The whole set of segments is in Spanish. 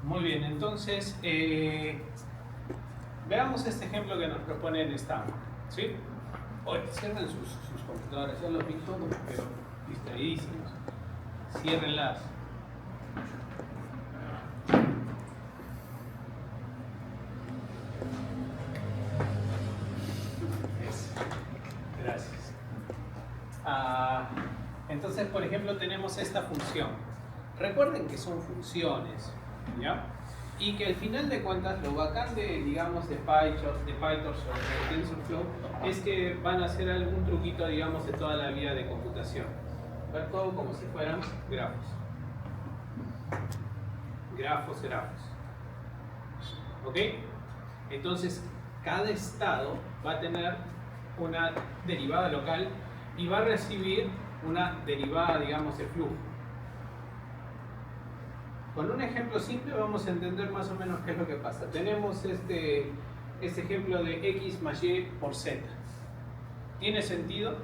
Muy bien, entonces veamos este ejemplo que nos propone en Stanford, ¿sí? Oye, cierren sus computadoras, ya los vi todos, pero distraídísimos. Ciérrenlas. Gracias. Entonces, por ejemplo, tenemos esta función. Recuerden que son funciones, ¿ya? Y que al final de cuentas lo bacán de, digamos, de PyTorch o de TensorFlow es que van a hacer algún truquito, digamos, de toda la vida de computación. Ver todo como si fueran grafos. Grafos. ¿Ok? Entonces, cada estado va a tener una derivada local y va a recibir una derivada, digamos, de flujo. Con un ejemplo simple vamos a entender más o menos qué es lo que pasa. Tenemos este ejemplo de x más y por z. ¿Tiene sentido?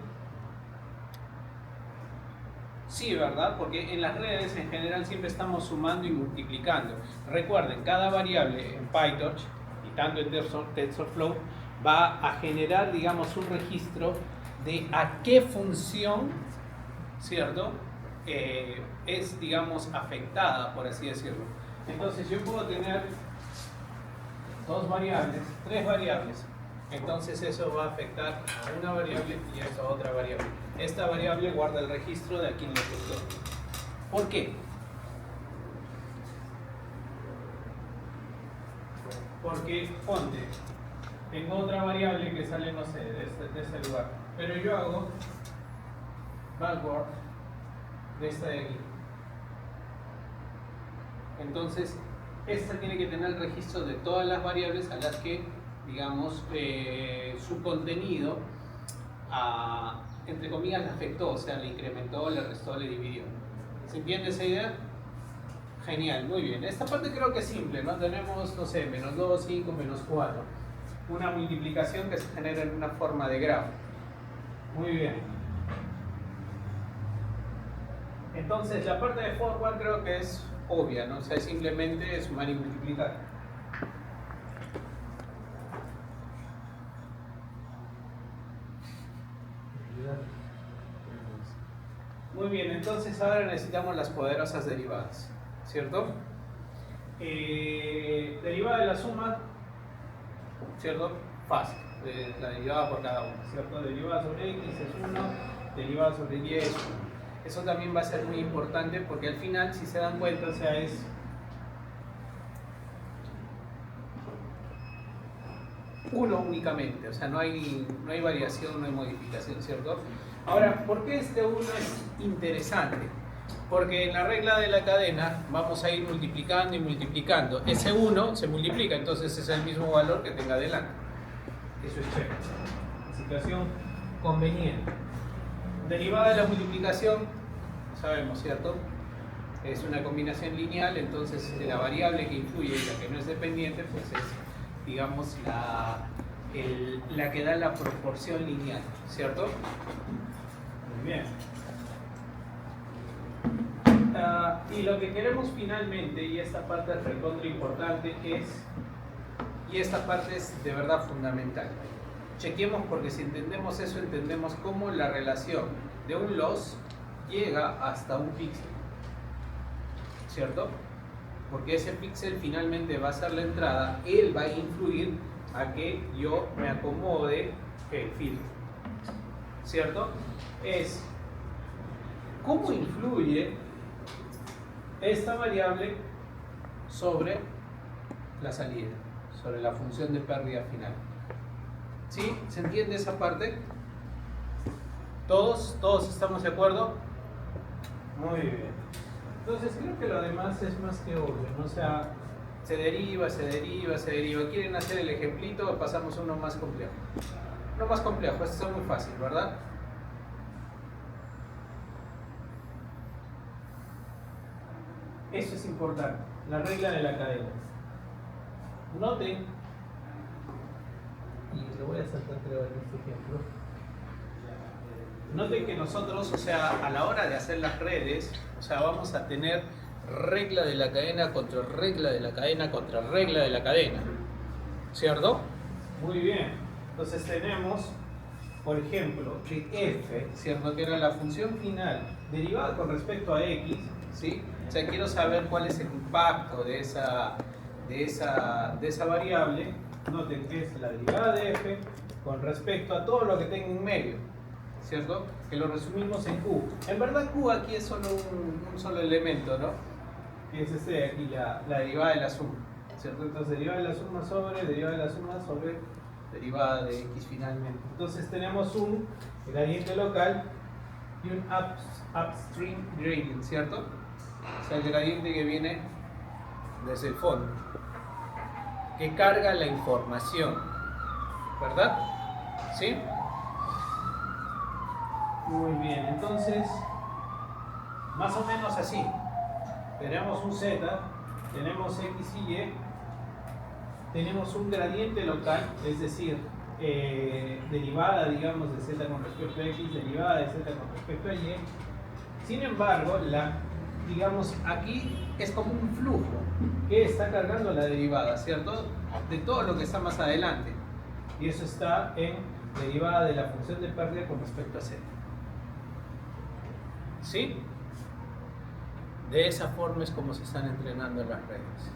Sí, ¿verdad? Porque en las redes en general siempre estamos sumando y multiplicando. Recuerden, cada variable en PyTorch y tanto en TensorFlow va a generar, digamos, un registro de a qué función, ¿cierto?, es, digamos, afectada, por así decirlo. Entonces yo puedo tener dos variables, tres variables. Entonces eso va a afectar a una variable y a esta otra variable. Esta variable guarda el registro de a quién le afectó. ¿Por qué? Porque, ponte, tengo otra variable que sale, no sé, de este lugar. Pero yo hago backward de esta de aquí. Entonces, esta tiene que tener el registro de todas las variables a las que, digamos, su contenido, entre comillas, le afectó, o sea, le incrementó, le restó, le dividió. ¿Se entiende esa idea? Genial, muy bien. Esta parte creo que es simple, ¿no? Tenemos, no sé, menos 2, 5, menos 4. Una multiplicación que se genera en una forma de grafo. Muy bien. Entonces, la parte de forward creo que es obvia, ¿no? O sea, simplemente sumar y multiplicar. Muy bien, entonces ahora necesitamos las poderosas derivadas, ¿cierto? Derivada de la suma, ¿cierto? Fácil, la derivada por cada una, ¿cierto? Derivada sobre x es 1, derivada sobre y es 1. Eso también va a ser muy importante porque al final, si se dan cuenta, o sea, es uno únicamente, o sea, no hay variación, no hay modificación, ¿cierto? Ahora, ¿por qué este 1 es interesante? Porque en la regla de la cadena vamos a ir multiplicando y multiplicando. Ese 1 se multiplica, entonces es el mismo valor que tenga adelante. Eso es chévere. Situación conveniente. Derivada de la multiplicación, sabemos, ¿cierto? Es una combinación lineal, entonces la variable que influye y la que no es dependiente, pues es, digamos, la que da la proporción lineal, ¿cierto? Muy bien. Y lo que queremos finalmente, y esta parte es recontra importante, y esta parte es de verdad fundamental. Chequemos porque si entendemos eso, entendemos cómo la relación de un loss llega hasta un píxel, ¿cierto? Porque ese píxel finalmente va a ser la entrada, él va a influir a que yo me acomode el filtro, ¿cierto? Es cómo influye esta variable sobre la salida, sobre la función de pérdida final. ¿Sí? ¿Se entiende esa parte? ¿Todos estamos de acuerdo? Muy bien. Entonces creo que lo demás es más que obvio, ¿no? O sea, se deriva. ¿Quieren hacer el ejemplito o pasamos a uno más complejo? Uno más complejo, este es muy fácil, ¿verdad? Eso es importante, la regla de la cadena. Noten, y lo voy a saltar creo en este ejemplo. Noten que nosotros, o sea, a la hora de hacer las redes, o sea, vamos a tener regla de la cadena contra regla de la cadena contra regla de la cadena, ¿cierto? Muy bien, entonces tenemos, por ejemplo, que f, ¿cierto? Que era la función final derivada con respecto a x, ¿sí? O sea, quiero saber cuál es el impacto de esa variable. Noten que es la derivada de f con respecto a todo lo que tenga en medio, ¿cierto? Que lo resumimos en q. En verdad q aquí es solo un solo elemento, ¿no? Que es este de aquí, la derivada de la suma, ¿cierto? Entonces derivada de la suma sobre derivada de la suma sobre derivada de x finalmente. Entonces tenemos un gradiente local y un upstream gradient, ¿cierto? O sea, el gradiente que viene desde el fondo, que carga la información, ¿verdad? ¿Sí? Muy bien, entonces, más o menos así. Tenemos un z, tenemos x y y, tenemos un gradiente local, es decir, derivada, digamos, de z con respecto a x, derivada de z con respecto a y. Sin embargo, digamos, aquí es como un flujo que está cargando la derivada, ¿cierto? De todo lo que está más adelante. Y eso está en derivada de la función de pérdida con respecto a z. ¿Sí? De esa forma es como se están entrenando las redes.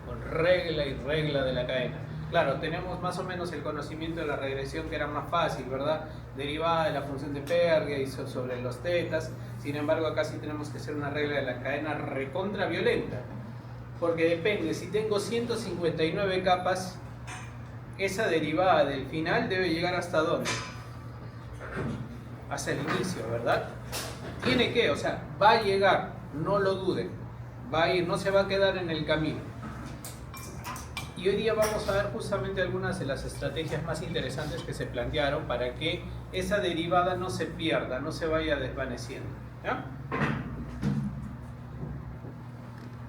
Con regla y regla de la cadena. Claro, tenemos más o menos el conocimiento de la regresión, que era más fácil, ¿verdad? Derivada de la función de pérdida y sobre los tetas. Sin embargo, acá sí tenemos que hacer una regla de la cadena recontra violenta. Porque depende, si tengo 159 capas, esa derivada del final debe llegar ¿hasta dónde? Hasta el inicio, ¿verdad? Tiene que, o sea, va a llegar, no lo duden. Va a ir, no se va a quedar en el camino. Y hoy día vamos a ver justamente algunas de las estrategias más interesantes que se plantearon para que esa derivada no se pierda, no se vaya desvaneciendo, ¿ya?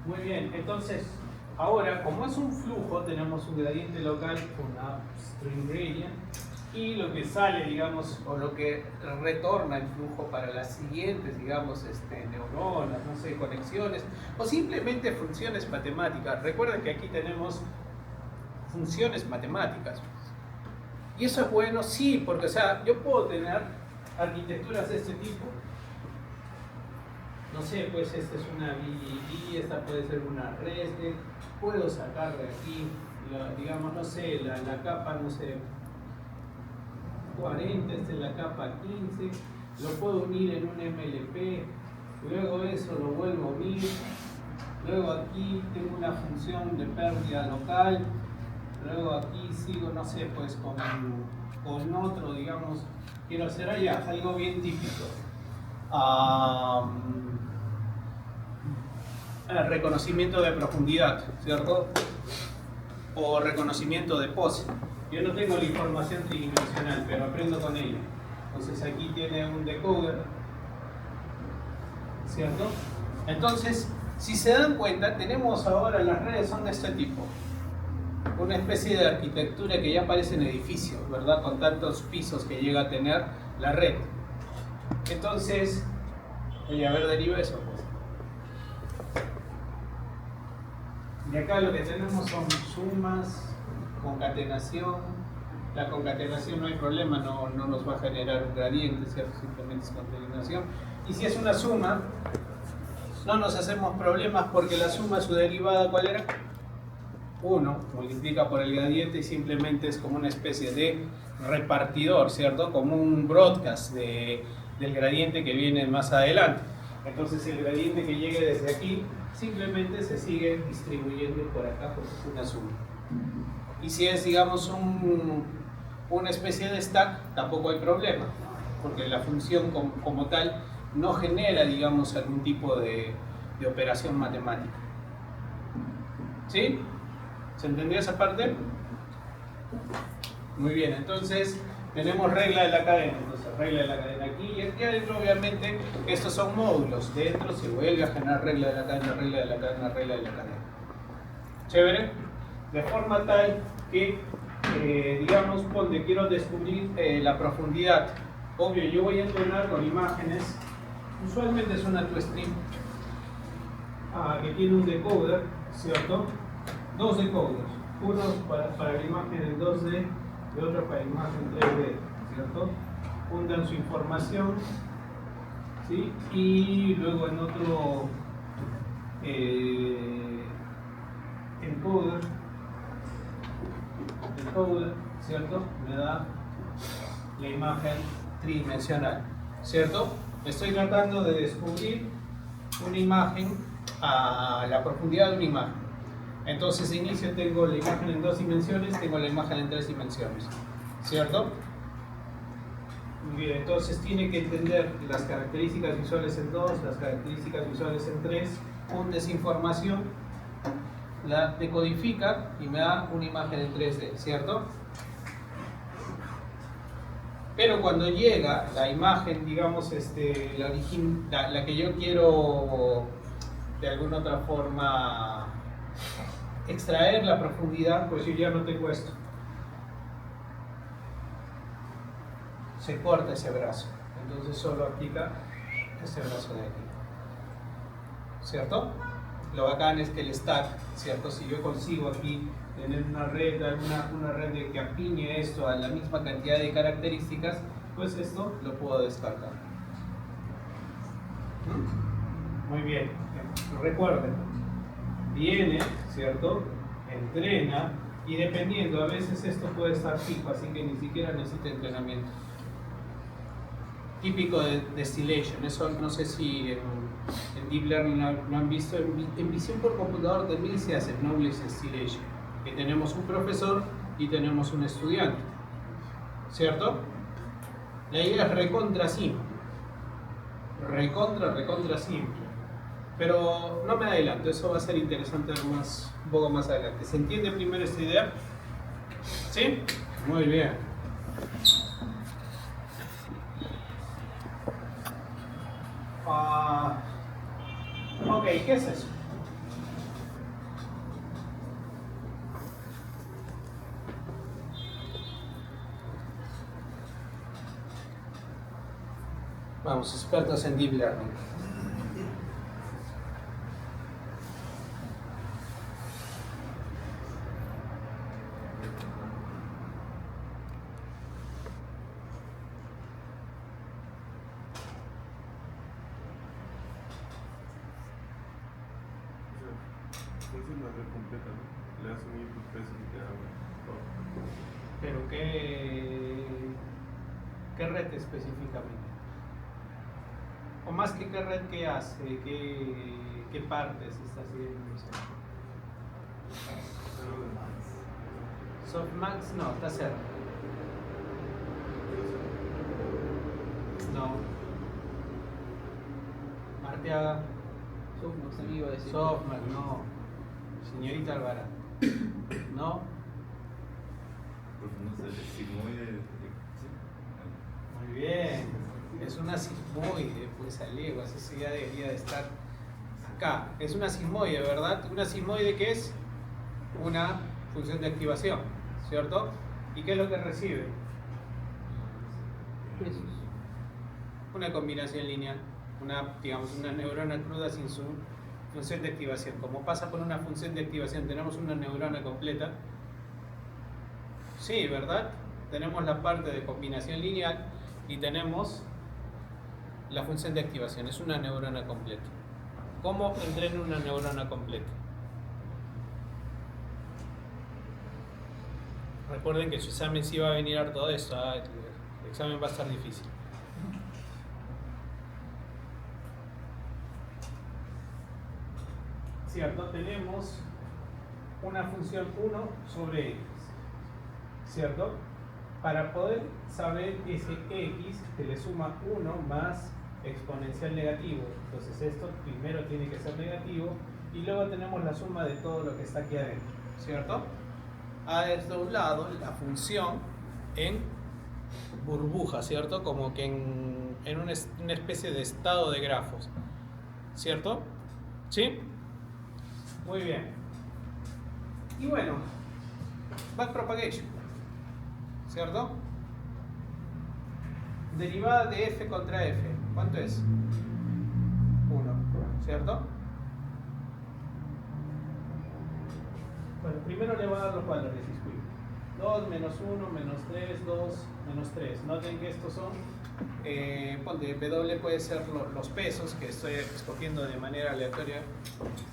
Muy bien, entonces, ahora, como es un flujo, tenemos un gradiente local con upstream gradient, y lo que sale, digamos, o lo que retorna el flujo para las siguientes, digamos, neuronas, no sé, conexiones, o simplemente funciones matemáticas. Recuerden que aquí tenemos funciones matemáticas. Y eso es bueno, sí, porque, o sea, yo puedo tener arquitecturas de este tipo. No sé, pues esta es una BGP, esta puede ser una REST. Puedo sacar de aquí, digamos, no sé, la capa, no sé, 40, esta es la capa 15. Lo puedo unir en un MLP. Luego eso lo vuelvo a unir. Luego aquí tengo una función de pérdida local. Luego aquí sigo, no sé, pues con otro, digamos, quiero hacer allá algo bien típico. Reconocimiento de profundidad, ¿cierto? O reconocimiento de pose. Yo no tengo la información tridimensional, pero aprendo con ella. Entonces aquí tiene un decoder, ¿cierto? Entonces, si se dan cuenta, tenemos ahora las redes son de este tipo. Una especie de arquitectura que ya parece en edificios, ¿verdad? Con tantos pisos que llega a tener la red. Entonces, oye, a ver, deriva eso, pues. Y acá lo que tenemos son sumas, concatenación. La concatenación no hay problema, no nos va a generar un gradiente, ¿cierto? Simplemente es concatenación. Y si es una suma, no nos hacemos problemas porque la suma, su derivada, ¿cuál era? 1 multiplica por el gradiente y simplemente es como una especie de repartidor, ¿cierto? Como un broadcast del gradiente que viene más adelante. Entonces el gradiente que llegue desde aquí simplemente se sigue distribuyendo por acá porque es una suma. Y si es, digamos, una especie de stack, tampoco hay problema, porque la función como tal no genera, digamos, algún tipo de operación matemática. ¿Sí? ¿Se entendió esa parte? Muy bien, entonces tenemos regla de la cadena. Entonces, regla de la cadena aquí y aquí adentro, obviamente, estos son módulos. Dentro se vuelve a generar regla de la cadena, regla de la cadena, regla de la cadena. ¿Chévere? De forma tal que, digamos, donde quiero descubrir la profundidad. Obvio, yo voy a entrenar con imágenes usualmente es una toString que tiene un decoder, ¿cierto? Dos decoders, uno para la imagen en 2D y otro para la imagen 3D, ¿cierto? Juntan su información, ¿sí? Y luego en otro encoder, ¿cierto? Me da la imagen tridimensional, ¿cierto? Estoy tratando de descubrir una imagen a la profundidad de una imagen. Entonces de inicio tengo la imagen en 2 dimensiones, tengo la imagen en 3 dimensiones, ¿cierto? Muy bien, entonces tiene que entender las características visuales en 2, las características visuales en 3, junta esa información, la decodifica y me da una imagen en 3D, ¿cierto? Pero cuando llega la imagen, digamos, la que yo quiero de alguna otra forma extraer la profundidad, pues yo ya no tengo esto. Se corta ese brazo, entonces solo aplica este brazo de aquí, ¿cierto? Lo bacán es que el stack, ¿cierto? Si yo consigo aquí tener una red que apiñe esto a la misma cantidad de características, pues esto lo puedo descartar. Muy bien, recuerden, viene, ¿cierto? Entrena y dependiendo, a veces esto puede estar fijo, así que ni siquiera necesita entrenamiento. Típico de Distillation, eso no sé si en Deep Learning lo han visto, en visión por computador también se hace Knowledge Distillation, que tenemos un profesor y tenemos un estudiante, ¿cierto? La idea es recontra simple, recontra simple, pero no me adelanto, eso va a ser interesante un poco más adelante. ¿Se entiende primero esta idea? ¿Sí? Muy bien. Ok, ¿qué es eso? Vamos, expertos en Deep Learning. Pero ¿qué red específicamente? O más que qué red, ¿qué hace? ¿Qué partes está haciendo? Softmax no, está cerca. No. Arteaga. Softmax también iba a decir. Softmax, no. Señorita Alvarado. ¿No? Pues no sé, sigmoide. Muy bien. Es una sigmoide, pues aleguas, eso ya debería de estar acá. Es una sigmoide, ¿verdad? Una sigmoide que es una función de activación, ¿cierto? ¿Y qué es lo que recibe? Una combinación lineal, digamos, una neurona cruda sin su función de activación. Como pasa por una función de activación, tenemos una neurona completa. Sí, ¿verdad? Tenemos la parte de combinación lineal y tenemos la función de activación. Es una neurona completa. ¿Cómo entreno una neurona completa? Recuerden que su examen sí va a venir harto de esto. El examen va a estar difícil. Cierto, tenemos una función 1 sobre x, ¿cierto? Para poder saber ese x que le suma 1 más exponencial negativo, entonces esto primero tiene que ser negativo y luego tenemos la suma de todo lo que está aquí adentro, ¿cierto? A desde un lado la función en burbuja, ¿cierto? Como que en una especie de estado de grafos, ¿cierto? ¿Sí? Muy bien. Y bueno, backpropagation, ¿cierto? Derivada de f contra f, ¿cuánto es? ¿cierto? Bueno, primero le voy a dar los valores, disculpen. 2, menos 1, menos 3, 2, menos 3. Noten que estos son, ponte, W puede ser los pesos que estoy escogiendo de manera aleatoria,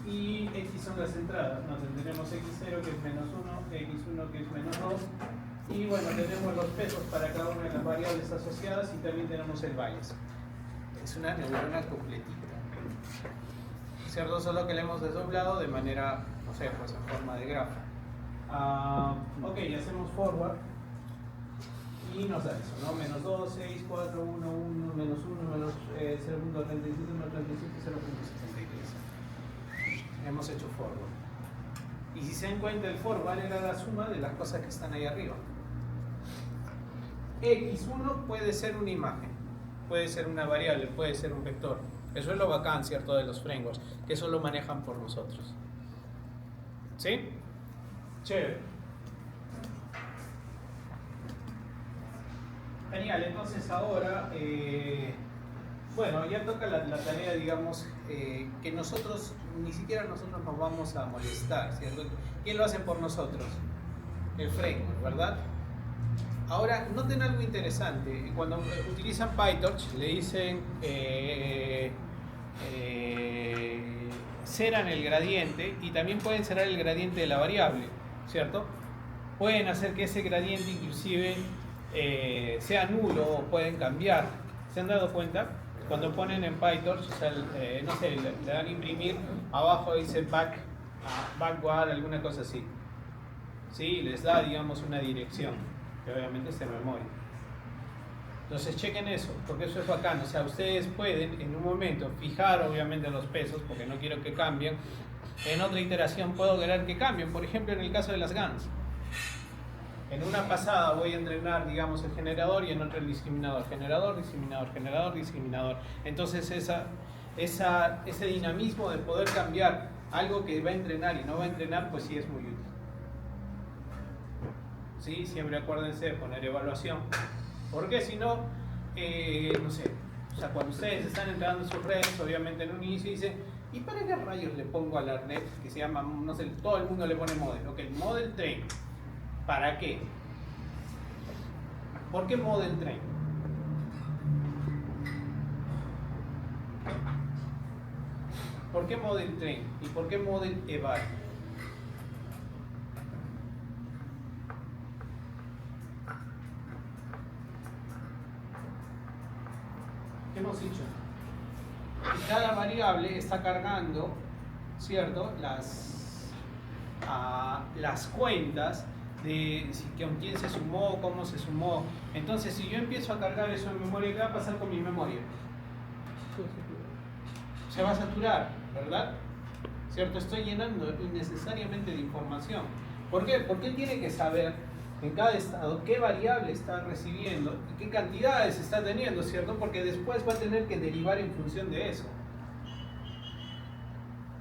y X son las entradas. Noten, tenemos X0 que es menos 1, X1 que es menos 2, y bueno, tenemos los pesos para cada una de las variables asociadas, y también tenemos el bias. Es una neurona completita, ¿cierto? Solo que le hemos desdoblado de manera, no sé, pues en forma de grafo. Ok, hacemos forward y nos da eso, ¿no? Menos 2, 6, 4, 1, 1, menos 1, menos 0.37, 1.37, 0.73. Hemos hecho forward. Y si se dan cuenta, el forward era la suma de las cosas que están ahí arriba. X1 puede ser una imagen, puede ser una variable, puede ser un vector. Eso es lo bacán, ¿cierto?, de los frameworks, que eso lo manejan por nosotros. ¿Sí? Chévere. Genial, entonces ahora, bueno, ya toca la tarea, digamos, que nosotros, ni siquiera nosotros nos vamos a molestar, ¿cierto? ¿Quién lo hace por nosotros? El framework, ¿verdad? Ahora, noten algo interesante. Cuando utilizan PyTorch, le dicen ceran el gradiente, y también pueden cerar el gradiente de la variable, ¿cierto? Pueden hacer que ese gradiente inclusive sea nulo, o pueden cambiar. ¿Se han dado cuenta? Cuando ponen en PyTorch, o sea, no sé, le dan a imprimir, abajo dice backward, alguna cosa así. ¿Sí? Les da, digamos, una dirección, que obviamente está en memoria. Entonces chequen eso, porque eso es bacán. O sea, ustedes pueden en un momento fijar obviamente los pesos, porque no quiero que cambien. En otra iteración puedo querer que cambien, por ejemplo en el caso de las GANs. En una pasada voy a entrenar, digamos, el generador, y en otra el discriminador. Generador, discriminador, generador, discriminador. Entonces ese dinamismo de poder cambiar algo que va a entrenar y no va a entrenar, pues sí es muy útil. ¿Sí? Siempre acuérdense de poner evaluación. Porque si no, no sé, o sea, cuando ustedes están entrando sus redes, obviamente en un inicio dicen, ¿y para qué rayos le pongo al ARNet que se llama, no sé, todo el mundo le pone model? Ok, model train. ¿Para qué? ¿Por qué model train? ¿Por qué model train? ¿Y por qué model eval? ¿Qué hemos dicho? Y cada variable está cargando, ¿cierto?, las cuentas de con quién se sumó, cómo se sumó. Entonces, si yo empiezo a cargar eso en memoria, ¿qué va a pasar con mi memoria? Se va a saturar, ¿verdad? ¿Cierto? Estoy llenando innecesariamente de información. ¿Por qué? Porque él tiene que saber en cada estado qué variable está recibiendo y qué cantidades está teniendo, ¿cierto? Porque después va a tener que derivar en función de eso.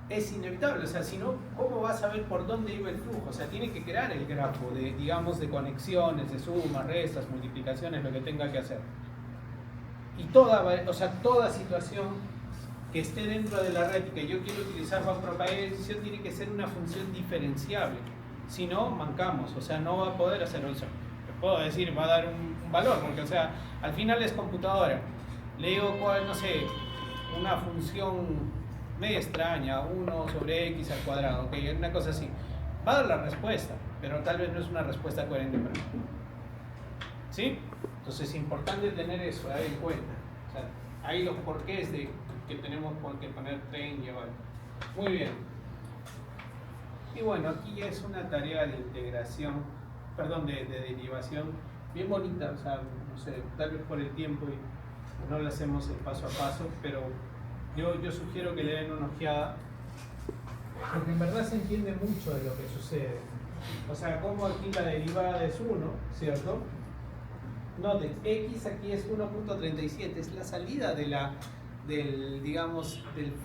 Es inevitable, o sea, si no, ¿cómo va a saber por dónde iba el flujo? O sea, tiene que crear el grafo de, digamos, de conexiones, de sumas, restas, multiplicaciones, lo que tenga que hacer. Y toda situación que esté dentro de la red y que yo quiero utilizar backpropagation tiene que ser una función diferenciable. Si no, mancamos, o sea, no va a poder hacer eso. Puedo decir, va a dar un valor, porque, o sea, al final es computadora. Le digo, no sé, una función media extraña, 1 sobre x al cuadrado, ok, una cosa así. Va a dar la respuesta, pero tal vez no es una respuesta coherente para mí. ¿Sí? Entonces es importante tener eso, en cuenta. O sea, hay los porqués de que tenemos que poner train y eval. Muy bien. Y bueno, aquí ya es una tarea de integración, perdón, de derivación bien bonita, o sea, no sé, tal vez por el tiempo y no lo hacemos el paso a paso, pero yo sugiero que le den una ojeada, porque en verdad se entiende mucho de lo que sucede. O sea, como aquí la derivada es 1, ¿cierto? Noten, x aquí es 1.37, es la salida del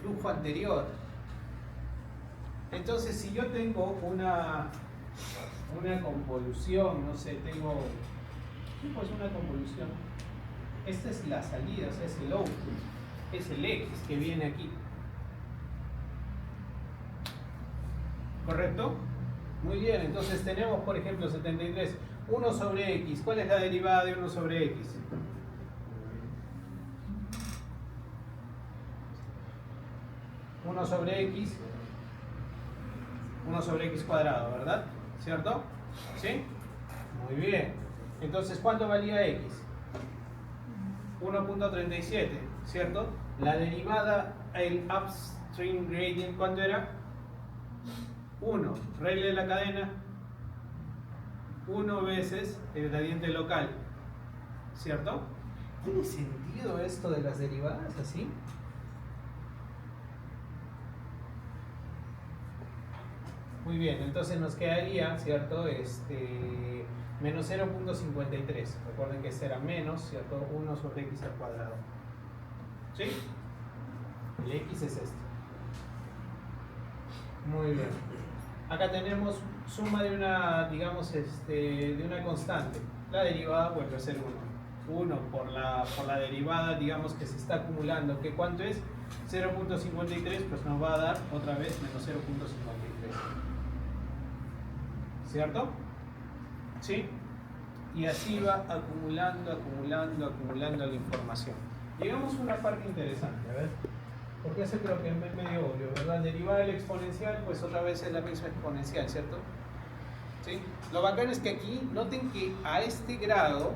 flujo anterior. Entonces, si yo tengo una convolución, no sé, tengo pues una convolución, esta es la salida, o sea, es el output, es el x que viene aquí. ¿Correcto? Muy bien, entonces tenemos, por ejemplo, 73. 1 sobre x. ¿Cuál es la derivada de 1 sobre x? Uno sobre x cuadrado, ¿verdad? ¿Cierto? ¿Sí? Muy bien. Entonces, ¿cuánto valía x? 1.37, ¿cierto? La derivada, el upstream gradient, ¿cuánto era? 1. Regla de la cadena. 1 veces el gradiente local, ¿cierto? ¿Tiene sentido esto de las derivadas así? Muy bien, entonces nos quedaría, ¿cierto? Menos 0.53. Recuerden que ese era menos, ¿cierto? 1 sobre x al cuadrado. ¿Sí? El x es este. Muy bien. Acá tenemos suma de una, digamos, de una constante. La derivada vuelve a ser 1. 1 por la derivada, digamos, que se está acumulando. ¿Qué cuánto es? 0.53, pues nos va a dar otra vez menos 0.53. ¿Cierto? ¿Sí? Y así va acumulando la información. Llegamos a una parte interesante, a ver. Porque eso creo que es medio obvio, ¿verdad? Derivada del exponencial, pues otra vez es la misma exponencial, ¿cierto? ¿Sí? Lo bacano es que aquí, noten que a este grado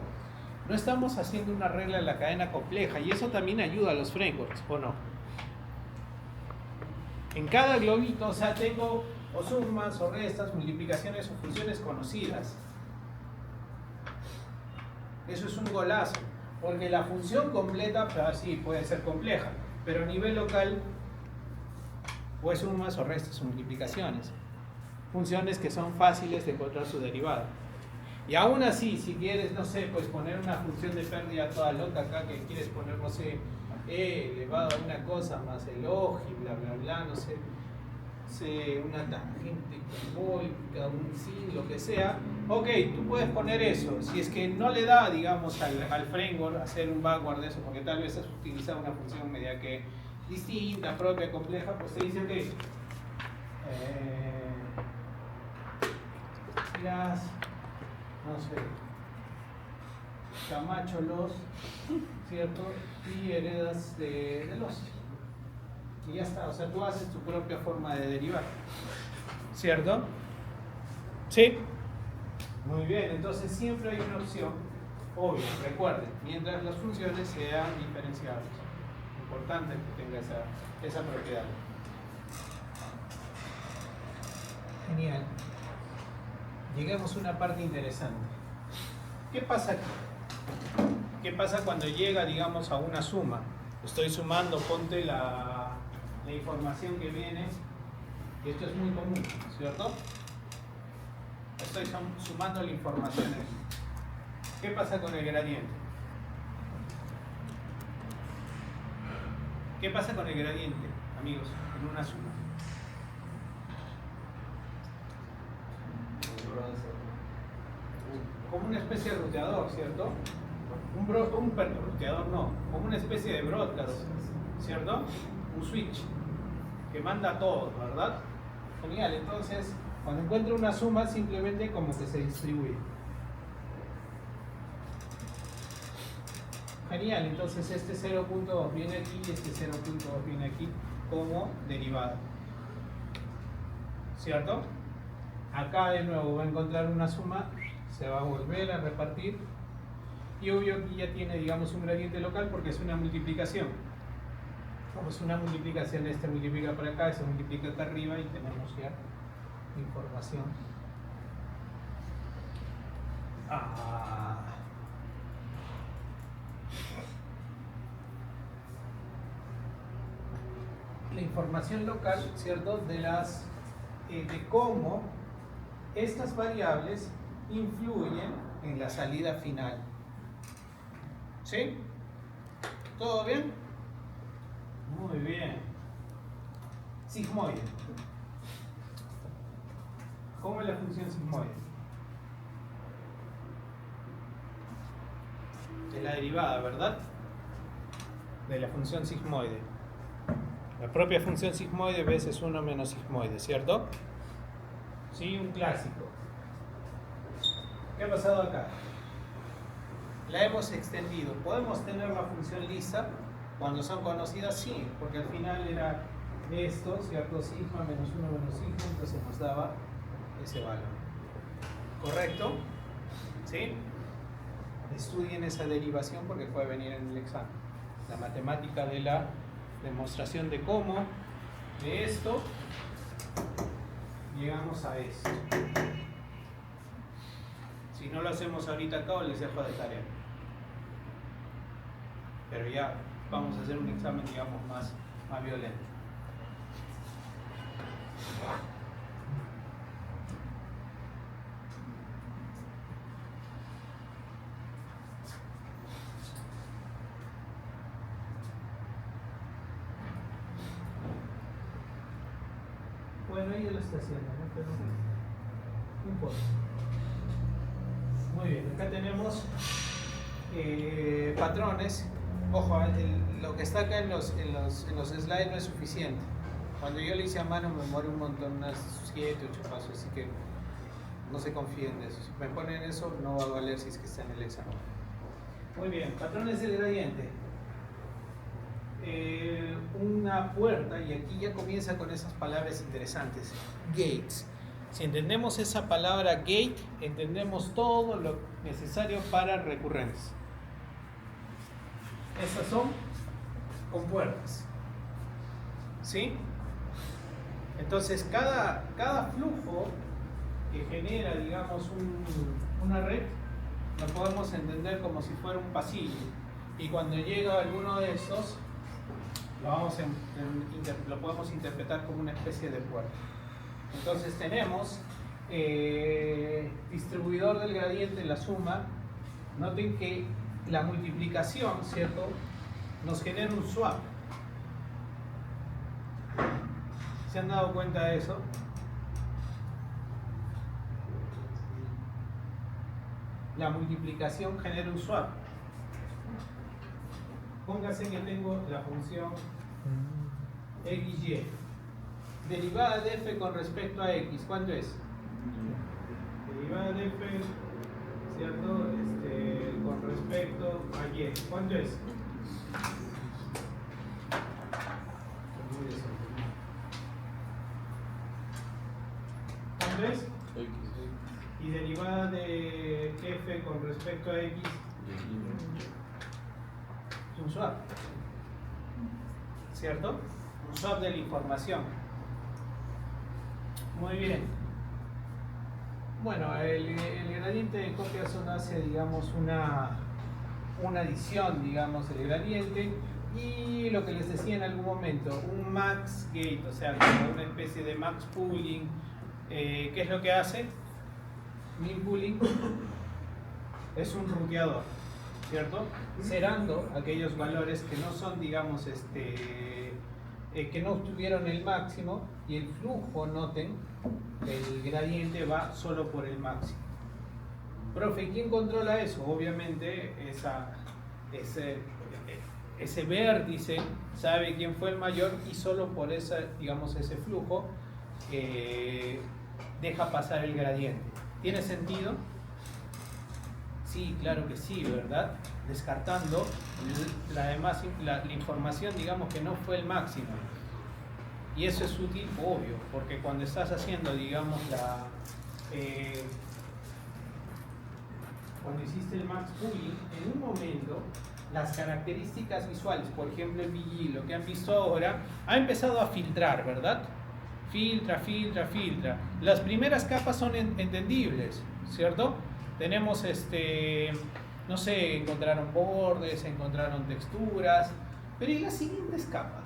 no estamos haciendo una regla de la cadena compleja, y eso también ayuda a los frameworks, ¿o no? En cada globito, o sea, tengo o sumas, o restas, multiplicaciones o funciones conocidas. Eso es un golazo, porque la función completa, pues, sí, puede ser compleja, pero a nivel local, pues sumas o restas o multiplicaciones. Funciones que son fáciles de encontrar su derivada. Y aún así, si quieres, no sé, pues poner una función de pérdida toda loca acá, que quieres poner, no sé, e elevado a una cosa más el oji, bla, bla, bla, no sé, una tangente parabólica, un sin, lo que sea. Ok, tú puedes poner eso. Si es que no le da, digamos, al framework hacer un backward de eso, porque tal vez has utilizado una función media que distinta, propia, compleja, pues te dice, ok, las, no sé, Camacho los, ¿cierto? Y heredas de los. Y ya está, o sea, tú haces tu propia forma de derivar, ¿cierto? ¿Sí? Muy bien, entonces siempre hay una opción, obvio, recuerden, mientras las funciones sean diferenciables. Importante que tenga esa propiedad. Genial. Lleguemos a una parte interesante. ¿Qué pasa aquí? ¿Qué pasa cuando llega, digamos, a una suma? Estoy sumando, ponte la información que viene, y esto es muy común, ¿cierto? Estoy sumando la información aquí. ¿Qué pasa con el gradiente? ¿Qué pasa con el gradiente, amigos, en una suma? Como una especie de ruteador, ¿cierto? Ruteador no, como una especie de broadcast, ¿cierto? Un switch que manda a todos, ¿verdad? Genial, entonces cuando encuentro una suma simplemente como que se distribuye. Genial, entonces este 0.2 viene aquí y este 0.2 viene aquí como derivada, ¿cierto? Acá de nuevo va a encontrar una suma, se va a volver a repartir, y obvio aquí ya tiene, digamos, un gradiente local porque es una multiplicación. Como es una multiplicación, este multiplica por acá, se multiplica acá arriba y tenemos ya información. La información local, ¿cierto? De cómo estas variables influyen en la salida final. ¿Sí? ¿Todo bien? Muy bien. Sigmoide. ¿Cómo es la función sigmoide? Es la derivada, ¿verdad? De la función sigmoide. La propia función sigmoide veces 1 menos sigmoide, ¿cierto? ¿Sí? Un clásico. ¿Qué ha pasado acá? La hemos extendido. ¿Podemos tener la función lisa cuando son conocidas? Sí, porque al final era esto, ¿cierto? Sigma menos 1 menos sigma, entonces nos daba ese valor. ¿Correcto? ¿Sí? Estudien esa derivación porque puede venir en el examen. La matemática de la demostración de cómo de esto llegamos a esto. Si no lo hacemos ahorita acá, les dejo de tarea. Pero ya vamos a hacer un examen, digamos, más violento. Bueno, ahí ya lo está haciendo, ¿no? Pero no importa. Muy bien, acá tenemos patrones. Ojo, lo que está acá en los slides no es suficiente. Cuando yo lo hice a mano me demoré un montón, unas 7, 8 pasos, así que no se confíen de eso. Si me ponen eso, no va a valer si es que está en el examen. Muy bien, patrones del gradiente. Una puerta, y aquí ya comienza con esas palabras interesantes. Gates. Si entendemos esa palabra gate, entendemos todo lo necesario para recurrencias. Estas son compuertas. ¿Sí? Entonces, cada flujo que genera, digamos, una red, lo podemos entender como si fuera un pasillo. Y cuando llega alguno de estos, lo podemos interpretar como una especie de puerta. Entonces tenemos distribuidor del gradiente en la suma. Noten que la multiplicación, ¿cierto?, nos genera un swap. ¿Se han dado cuenta de eso? La multiplicación genera un swap. Póngase que tengo la función xy. Derivada de f con respecto a x, ¿cuánto es? Derivada de f, ¿cierto? Con respecto a y, ¿cuánto es? ¿Cuánto es? Y derivada de f con respecto a x es un swap, ¿cierto? Un swap de la información. Muy bien. Bueno, el gradiente de Copiason hace, digamos, una adición, digamos, del gradiente, y lo que les decía en algún momento, un max gate, o sea, como una especie de max pooling. ¿Qué es lo que hace? Min pooling es un ruteador, ¿cierto? Cerrando aquellos valores que no son, digamos, que no obtuvieron el máximo, y el flujo, noten, el gradiente va solo por el máximo. Profe, ¿quién controla eso? Obviamente ese vértice sabe quién fue el mayor, y solo por ese flujo deja pasar el gradiente. ¿Tiene sentido? Sí, claro que sí, ¿verdad? Descartando la información, digamos, que no fue el máximo. Y eso es útil, obvio, porque cuando estás haciendo, digamos, cuando hiciste el max pooling, en un momento las características visuales, por ejemplo el BG, lo que han visto ahora, ha empezado a filtrar, ¿verdad? Filtra. Las primeras capas son entendibles, ¿cierto? Tenemos, no sé, encontraron bordes, encontraron texturas, pero ¿y las siguientes capas?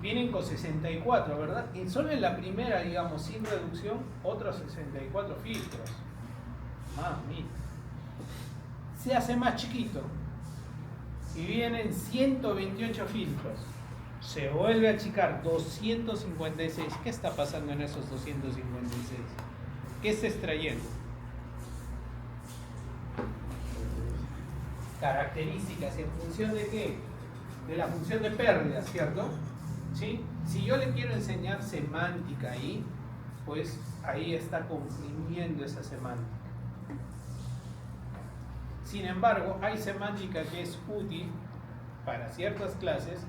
Vienen con 64, ¿verdad? Y solo en la primera, digamos, sin reducción, otros 64 filtros. Mamita. Se hace más chiquito y vienen 128 filtros. Se vuelve a achicar, 256. ¿Qué está pasando en esos 256? ¿Qué está extrayendo? Características, ¿en función de qué? De la función de pérdida, ¿cierto? ¿Sí? Si yo le quiero enseñar semántica ahí, pues ahí está comprimiendo esa semántica. Sin embargo, hay semántica que es útil para ciertas clases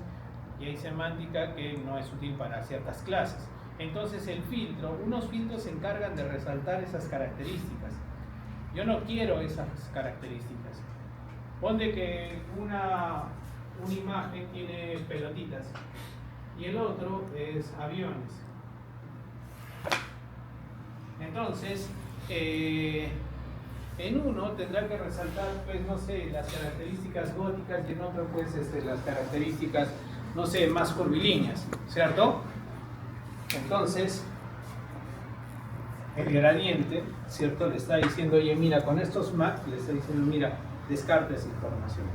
y hay semántica que no es útil para ciertas clases. Entonces unos filtros se encargan de resaltar esas características. Yo no quiero esas características. Ponte que una imagen tiene pelotitas y el otro es aviones. Entonces, en uno tendrá que resaltar, pues, no sé, las características góticas y en otro, pues, las características, no sé, más curvilíneas, ¿cierto? Entonces, el gradiente, ¿cierto? Le está diciendo, oye, mira, con estos maps, le está diciendo, mira, descarta esa información.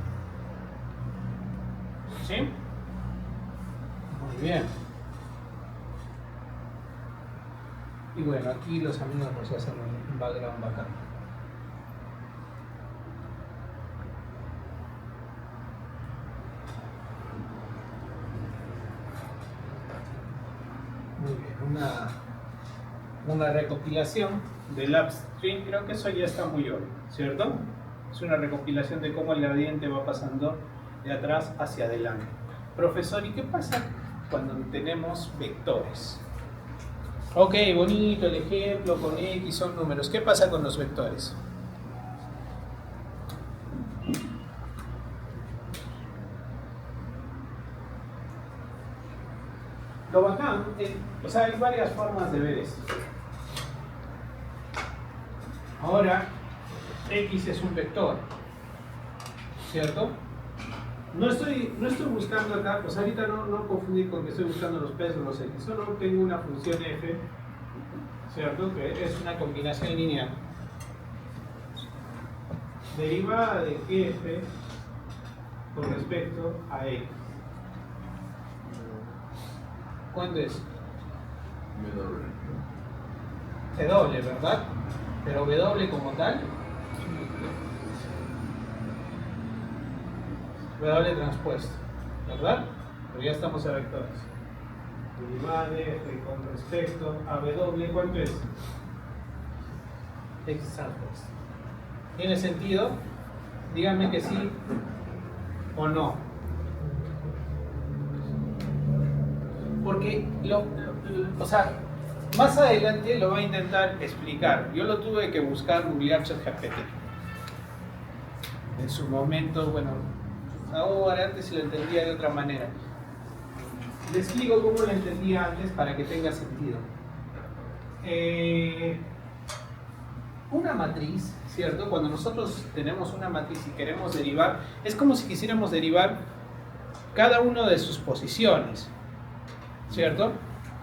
¿Sí? Muy bien. Y bueno, aquí los amigos nos hacen un background bacán. Muy bien, una recopilación del upstream, creo que eso ya está muy obvio, ¿cierto? Es una recopilación de cómo el gradiente va pasando de atrás hacia adelante. Profesor, ¿y qué pasa cuando tenemos vectores? Ok, bonito el ejemplo, con X son números. ¿Qué pasa con los vectores? Lo bacán, o sea, hay varias formas de ver esto. Ahora, X es un vector, ¿cierto? No estoy buscando acá, pues ahorita no confundir con que estoy buscando los P o los X, solo tengo una función F, ¿cierto? Que es una combinación lineal. Derivada de F con respecto a X. ¿Cuánto es? W, ¿verdad? Pero W como tal, W transpuesto, ¿verdad? Pero ya estamos a vectores. Derivada de F con respecto a W, ¿cuánto es? X transpuesto. ¿Tiene sentido? Díganme que sí o no. Porque, o sea, más adelante lo va a intentar explicar. Yo lo tuve que buscar, googlear ChatGPT. En su momento, bueno, ahora antes lo entendía de otra manera. Les explico cómo lo entendía antes para que tenga sentido. Una matriz, ¿cierto? Cuando nosotros tenemos una matriz y queremos derivar, es como si quisiéramos derivar cada una de sus posiciones, ¿cierto?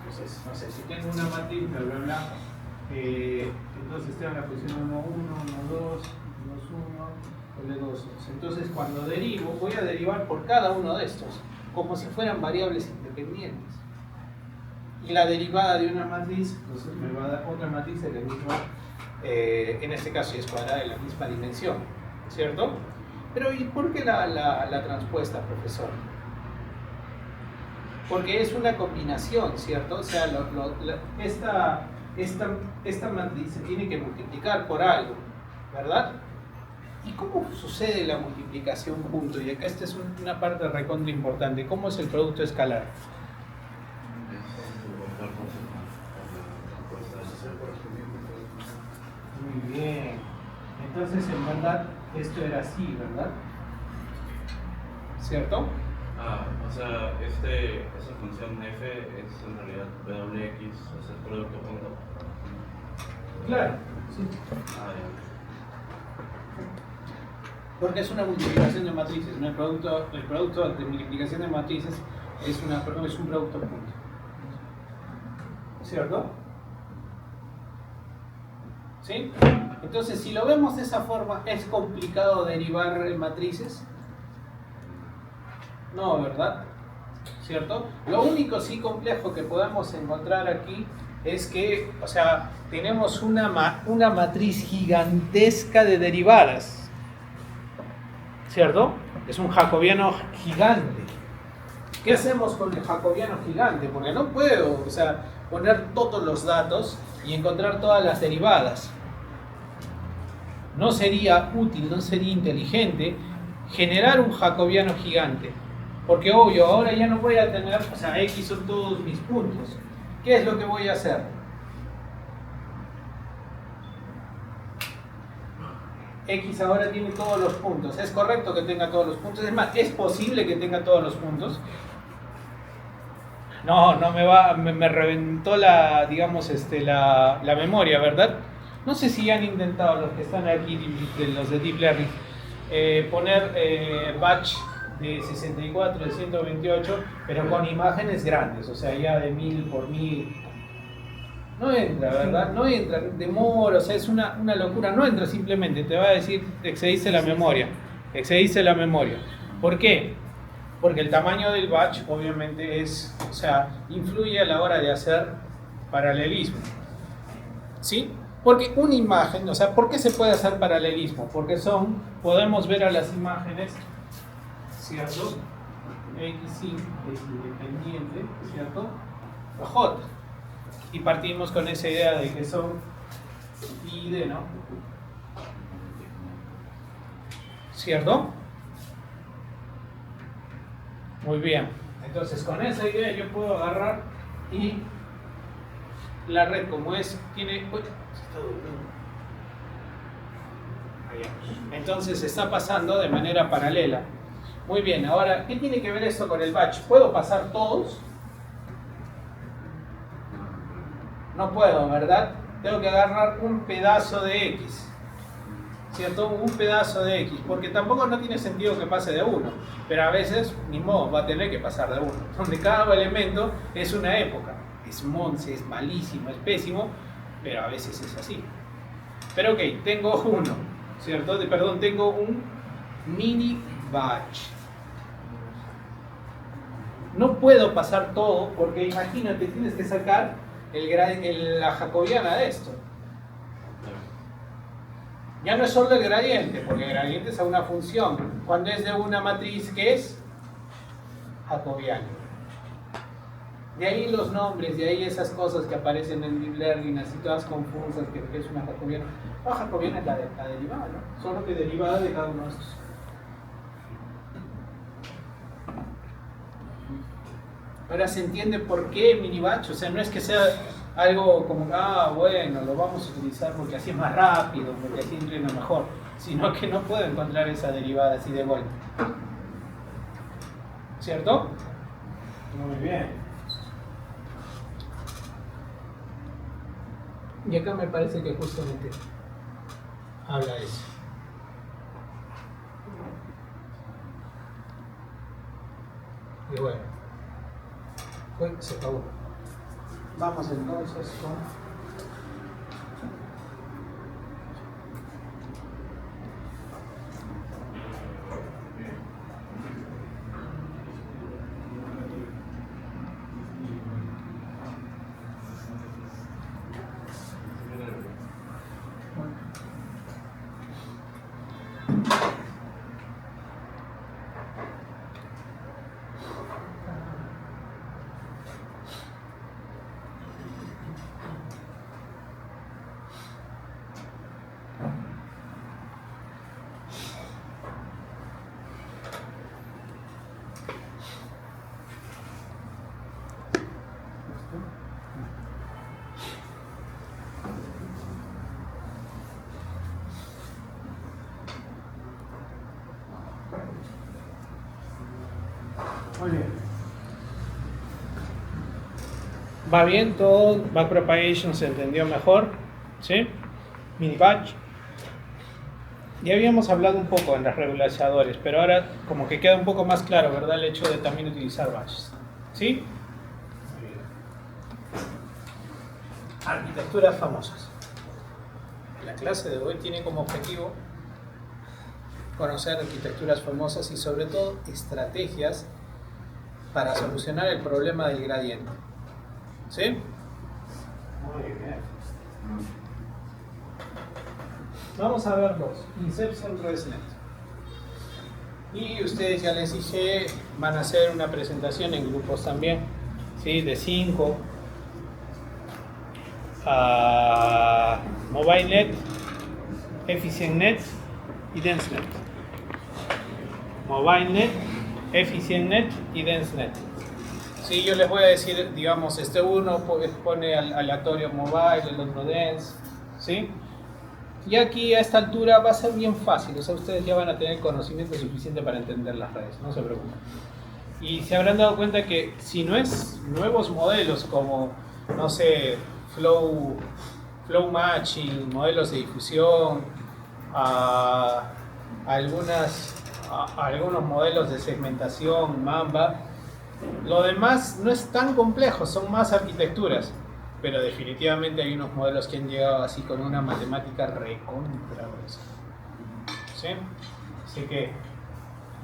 Entonces, no sé, si tengo una matriz, bla, bla, bla, entonces tengo la posición 1, 1, 1, 2, 2, 1, 2, 2. Entonces, cuando derivo, voy a derivar por cada uno de estos, como si fueran variables independientes. Y la derivada de una matriz, entonces me va a dar otra matriz de la misma, en este caso es cuadrada de la misma dimensión, ¿cierto? Pero ¿y por qué la transpuesta, profesor? Porque es una combinación, ¿cierto? O sea, esta matriz se tiene que multiplicar por algo, ¿verdad? ¿Y cómo sucede la multiplicación punto? Y acá esta es una parte recontra importante. ¿Cómo es el producto escalar? Muy bien. Entonces, en verdad, esto era así, ¿verdad? ¿Cierto? O sea, esa función f es en realidad wx, o sea, el producto punto. Claro, sí. Ya. Porque es una multiplicación de matrices, ¿no? El producto de multiplicación de matrices es un producto punto. ¿Cierto? ¿Sí? Entonces, si lo vemos de esa forma, ¿es complicado derivar matrices? No, ¿verdad? ¿Cierto? Lo único sí complejo que podemos encontrar aquí es que, o sea, tenemos una matriz gigantesca de derivadas, ¿cierto? Es un jacobiano gigante. ¿Qué hacemos con el jacobiano gigante? Porque no puedo, o sea, poner todos los datos y encontrar todas las derivadas. No sería útil, no sería inteligente generar un jacobiano gigante. Porque obvio, ahora ya no voy a tener, o sea, X son todos mis puntos. ¿Qué es lo que voy a hacer? X ahora tiene todos los puntos. ¿Es correcto que tenga todos los puntos? Es más, ¿es posible que tenga todos los puntos? No, no me reventó la, digamos, la memoria, ¿verdad? No sé si han intentado los que están aquí, los de Deep Learning, poner batch de 64, de 128, pero con imágenes grandes, o sea, ya de 1000 por 1000. No entra, ¿verdad? No entra, demora, o sea, es una locura. No entra simplemente, te va a decir, excediste la memoria. Excediste la memoria. ¿Por qué? Porque el tamaño del batch obviamente es, o sea, influye a la hora de hacer paralelismo. ¿Sí? Porque una imagen, o sea, ¿por qué se puede hacer paralelismo? Porque podemos ver a las imágenes, ¿cierto? X es independiente, ¿cierto? A J. Y partimos con esa idea de que son I de, ¿no? ¿Cierto? Muy bien. Entonces, con esa idea yo puedo agarrar y la red como es, tiene... Uy, se está doblando. Allá. Entonces está pasando de manera paralela. Muy bien, ahora, ¿qué tiene que ver esto con el batch? ¿Puedo pasar todos? No puedo, ¿verdad? Tengo que agarrar un pedazo de X. ¿Cierto? Un pedazo de X. Porque tampoco no tiene sentido que pase de uno. Pero a veces, ni modo, va a tener que pasar de uno. Donde cada elemento es una época. Es monce, es malísimo, es pésimo. Pero a veces es así. Pero ok, tengo uno. ¿Cierto? Perdón, tengo un mini batch. No puedo pasar todo porque imagínate, tienes que sacar la jacobiana de esto. Ya no es solo el gradiente, porque el gradiente es una función. Cuando es de una matriz que es jacobiana. De ahí los nombres, de ahí esas cosas que aparecen en Deep Learning, así todas confusas, que es una jacobiana. La jacobiana es la derivada, ¿no? Solo que derivada de cada uno de estos. Ahora se entiende por qué mini batch, o sea, no es que sea algo como, bueno, lo vamos a utilizar porque así es más rápido, porque así entrena mejor, sino que no puedo encontrar esa derivada así de golpe. ¿Cierto? Muy bien. Y acá me parece que justamente habla de eso. Y bueno. Se acabó. Vamos entonces con muy bien. ¿Va bien todo? Backpropagation se entendió mejor. ¿Sí? Mini batch. Ya habíamos hablado un poco en los regularizadores, pero ahora como que queda un poco más claro, ¿verdad? El hecho de también utilizar batches. ¿Sí? Muy bien. Arquitecturas famosas. La clase de hoy tiene como objetivo conocer arquitecturas famosas y sobre todo estrategias para solucionar el problema del gradiente. ¿Sí? Muy bien. Vamos a ver dos. Inception ResNet. Y ustedes, ya les dije, van a hacer una presentación en grupos también, ¿sí? De 5. MobileNet, EfficientNet y DenseNet. MobileNet, EfficientNet y DenseNet. Sí, yo les voy a decir, digamos, uno pone aleatorio mobile, el otro dense, ¿sí? Y aquí a esta altura va a ser bien fácil, o sea, ustedes ya van a tener conocimiento suficiente para entender las redes, no se preocupen. Y se habrán dado cuenta que si no es nuevos modelos como, no sé, flow matching, modelos de difusión, algunos modelos de segmentación, Mamba, lo demás no es tan complejo, son más arquitecturas. Pero definitivamente hay unos modelos que han llegado así con una matemática recontra gruesa. ¿Sí? Así que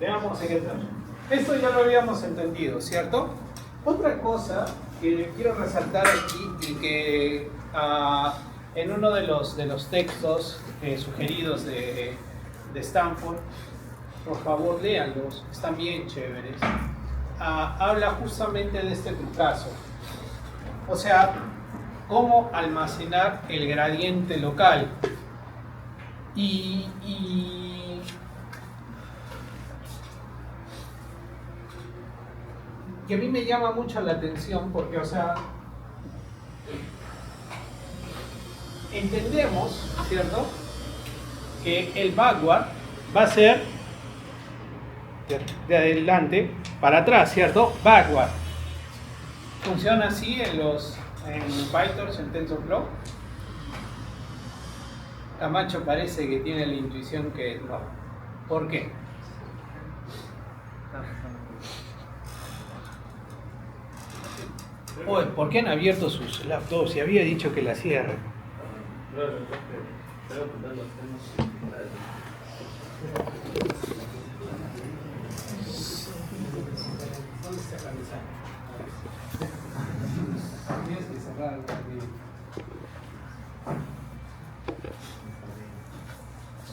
veamos en qué tal. Esto ya lo habíamos entendido, ¿cierto? Otra cosa que quiero resaltar aquí y que en uno de los textos sugeridos de Stanford, por favor léanlos, están bien chéveres, habla justamente de este trucazo. O sea, cómo almacenar el gradiente local. Y a mí me llama mucho la atención porque, o sea, entendemos, ¿cierto?, que el backward va a ser de adelante para atrás, ¿cierto? Backward. Funciona así en PyTorch, en TensorFlow. Camacho parece que tiene la intuición que no. ¿Por qué? Oye, ¿por qué han abierto sus laptops? Si había dicho que la cierren. ¿Dónde está la mesa? Tienes que cerrar el partido.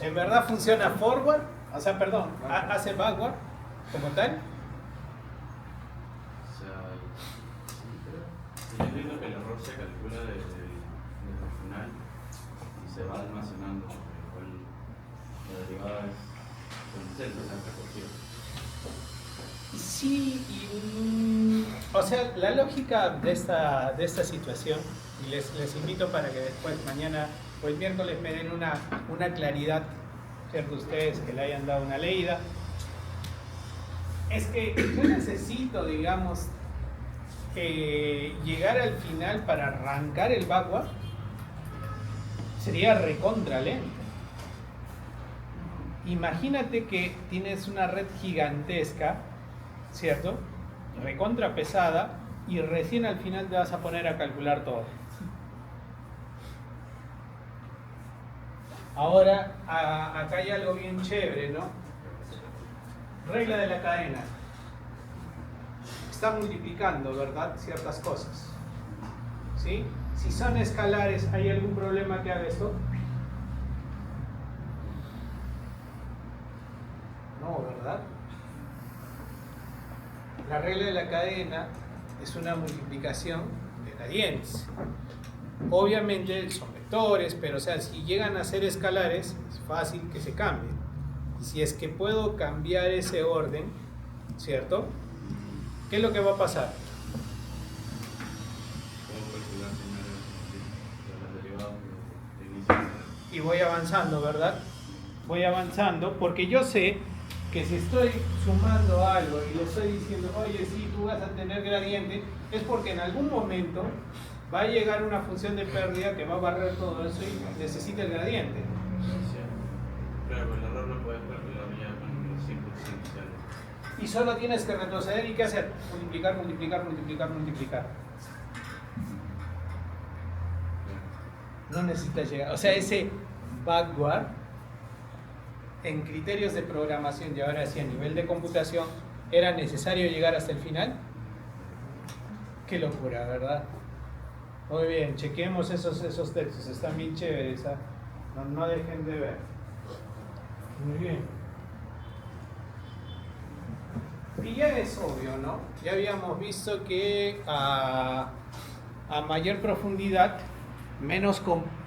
¿En verdad funciona forward? O sea, perdón, ¿hace backward como tal? O sea, yo entiendo que el error se calcula desde el final y se va almacenando, igual la derivada es con centro, o sea, recogida. Sí, o sea, la lógica de esta situación, y les invito para que después, mañana o el miércoles, me den una claridad, ¿cierto? Ustedes que le hayan dado una leída, es que yo necesito, digamos, llegar al final para arrancar el backward, sería recontra lento. Imagínate que tienes una red gigantesca, ¿cierto? Recontra pesada, y recién al final te vas a poner a calcular todo. Ahora, acá hay algo bien chévere, ¿no? Regla de la cadena. Está multiplicando, ¿verdad? Ciertas cosas. ¿Sí? Si son escalares, ¿hay algún problema que haga esto? No, ¿verdad? La regla de la cadena es una multiplicación de gradientes. Obviamente son vectores, pero o sea, si llegan a ser escalares, es fácil que se cambien. Y si es que puedo cambiar ese orden, ¿cierto? ¿Qué es lo que va a pasar? Y voy avanzando, ¿verdad? Voy avanzando porque yo sé que si estoy sumando algo y le estoy diciendo, oye, sí, tú vas a tener gradiente, es porque en algún momento va a llegar una función de pérdida que va a barrer todo eso y necesita el gradiente. Claro, el error lo puedes calcular ya con los inputs iniciales. Y solo tienes que retroceder y ¿qué hacer? Multiplicar, multiplicar, multiplicar, multiplicar. No necesitas llegar. O sea, ese backward en criterios de programación y ahora sí a nivel de computación, ¿era necesario llegar hasta el final? Qué locura, ¿verdad? Muy bien, chequemos esos textos, están bien chéveres, ¿eh? No dejen de ver. Muy bien. que ya es obvio, ¿no? Ya habíamos visto que a mayor profundidad,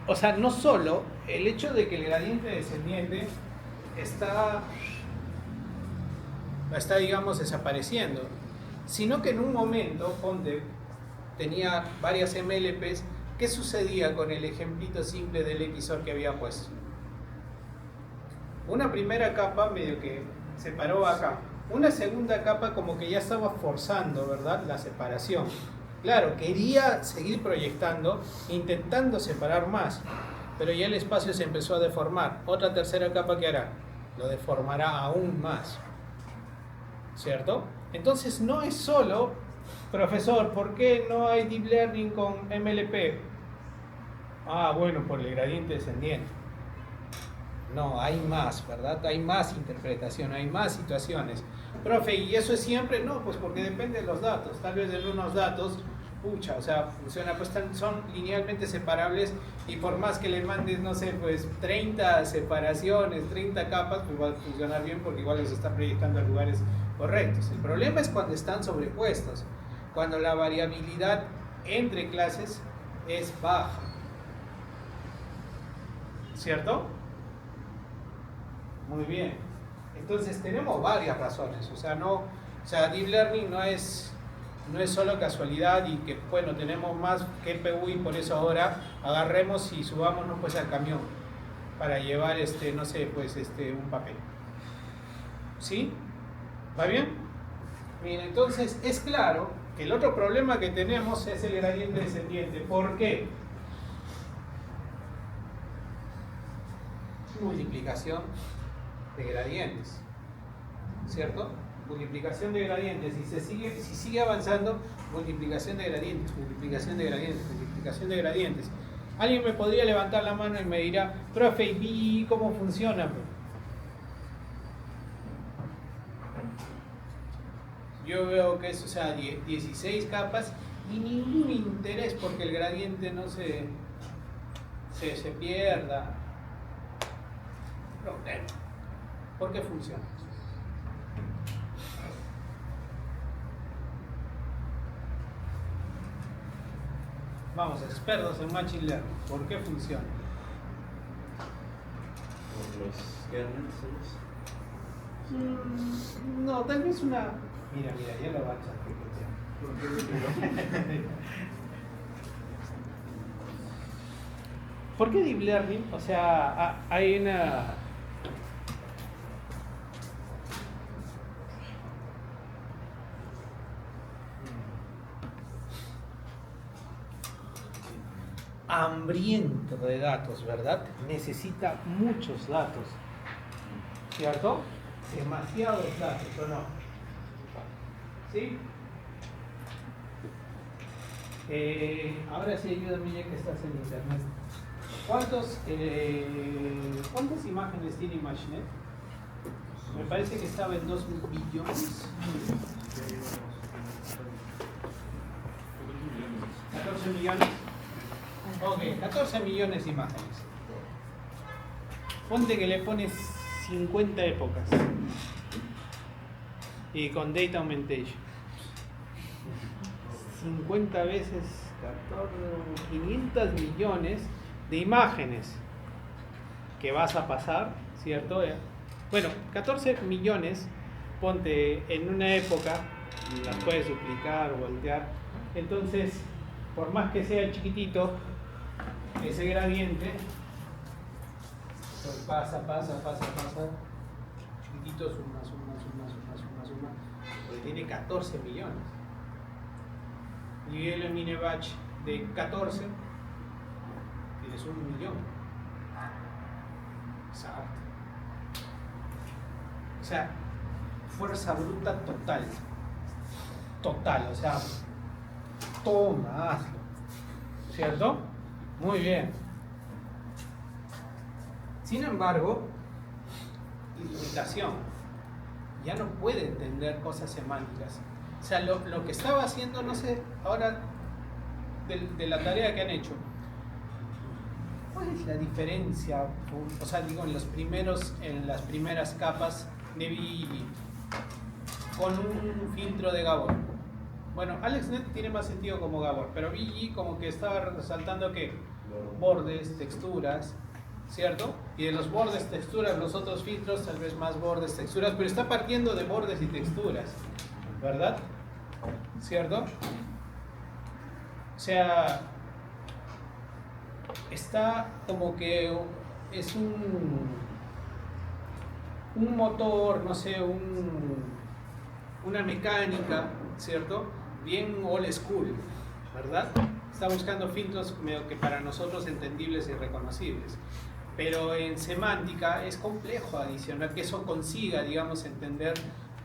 o sea, no solo el hecho de que el gradiente descendiente está digamos, desapareciendo, sino que en un momento, ponte, tenía varias MLPs. ¿Qué sucedía con el ejemplito simple del XOR que había puesto? Una primera capa medio que se paró acá. Una segunda capa como que ya estaba forzando, ¿verdad?, la separación. Claro, quería seguir proyectando, intentando separar más, pero ya el espacio se empezó a deformar. Otra tercera capa, ¿qué hará? Lo deformará aún más, ¿cierto? Entonces no es solo, profesor, ¿por qué no hay Deep Learning con MLP? Ah, bueno, por el gradiente descendiente. No, hay más, ¿verdad? Hay más interpretación, hay más situaciones. Profe, ¿y eso es siempre? No, pues porque depende de los datos. Tal vez en unos datos, pucha, o sea, funciona, pues son linealmente separables y por más que le mandes, no sé, pues 30 separaciones, 30 capas, pues va a funcionar bien porque igual los está proyectando a lugares correctos. El problema es cuando están sobrepuestos, cuando la variabilidad entre clases es baja. ¿Cierto? Muy bien. Entonces tenemos varias razones. O sea, Deep Learning no es solo casualidad y que, bueno, tenemos más GPU y por eso ahora agarremos y subámonos pues al camión para llevar no sé, pues un papel. ¿Sí? ¿Va bien? Bien, entonces es claro que el otro problema que tenemos es el gradiente descendiente. ¿Por qué? Multiplicación de gradientes, ¿cierto? Multiplicación de gradientes, si sigue avanzando, multiplicación de gradientes, multiplicación de gradientes, multiplicación de gradientes. Alguien me podría levantar la mano y me dirá, profe, ¿y cómo funciona? Yo veo que es, o sea, 16 capas y ningún interés porque el gradiente no se pierda. Problema. ¿Por qué funciona? Vamos, expertos en Machine Learning. ¿Por qué funciona? Por los kernels. No, tal vez una... Mira, ya lo va a echar. ¿Por qué Deep Learning? O sea, hay una... hambriento de datos, ¿verdad? Necesita muchos datos, ¿cierto? Demasiados datos, ¿o no? ¿Sí? Ahora sí, ayúdame ya que estás en internet. ¿Cuántas imágenes tiene ImageNet? Me parece que estaba en 2 billones. 14 millones. Ok, 14 millones de imágenes. Ponte que le pones 50 épocas. Y con Data Augmentation. 50 veces 14, 500 millones de imágenes que vas a pasar, ¿cierto? Bueno, 14 millones, ponte en una época, las puedes duplicar o voltear. Entonces, por más que sea chiquitito, ese gradiente pues pasa, chiquitito, suma, porque tiene 14 millones. Y el mini batch de 14, tienes 1 millón. Exacto. O sea, fuerza bruta total. Total, o sea, toma, hazlo. ¿Cierto? Muy bien. Sin embargo, limitación. Ya no puede entender cosas semánticas. O sea, lo que estaba haciendo, no sé, ahora de la tarea que han hecho, ¿cuál es la diferencia? O sea, digo, en las primeras capas de BBB. con un filtro de Gabor. Bueno, AlexNet tiene más sentido como Gabor, pero VG como que estaba resaltando que bordes, texturas, ¿cierto? Y de los bordes, texturas, los otros filtros, tal vez más bordes, texturas, pero está partiendo de bordes y texturas, ¿verdad? ¿Cierto? O sea, está como que es un motor, no sé, una mecánica, ¿cierto? Bien old school, ¿verdad? Está buscando filtros medio que para nosotros entendibles y reconocibles. Pero en semántica es complejo adicionar que eso consiga, digamos, entender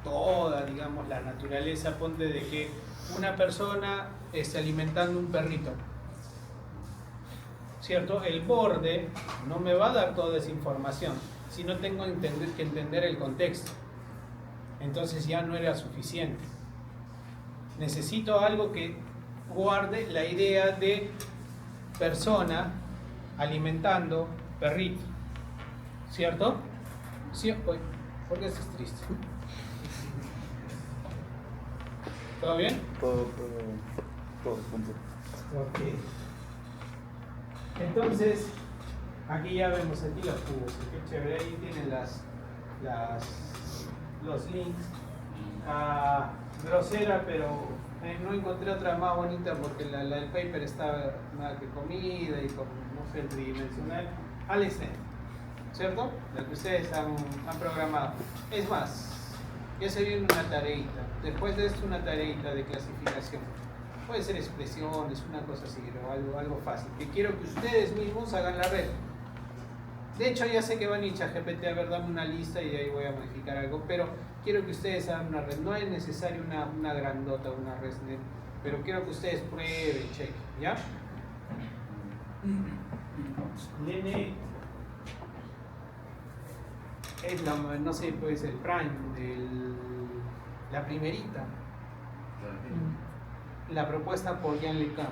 toda, digamos, la naturaleza. Ponte de que una persona esté alimentando un perrito, ¿cierto? El borde no me va a dar toda esa información si no tengo que entender el contexto. Entonces ya no era suficiente. Necesito algo que guarde la idea de persona alimentando perrito, ¿cierto? Sí, ¿por qué estás triste? ¿Todo bien? Todo punto. Ok. Entonces, aquí ya vemos aquí los cubos. Qué chévere, ahí tienen los links. Grosera, pero no encontré otra más bonita porque la del paper está nada que comida y con, no sé, tridimensional. AlexNet, ¿cierto? La que ustedes han programado. Es más, ya se viene una tareita. Después de esto, una tareita de clasificación. Puede ser expresiones, una cosa así, o algo fácil. Que quiero que ustedes mismos hagan la red. De hecho, ya sé que van a ir a GPT, a ver, dame una lista y de ahí voy a modificar algo, pero quiero que ustedes hagan una red. No es necesario una grandota, una ResNet, pero quiero que ustedes prueben, chequen, ¿ya? Lene es la, no sé, puede ser el prime, la primerita. La propuesta por Jean Le Cun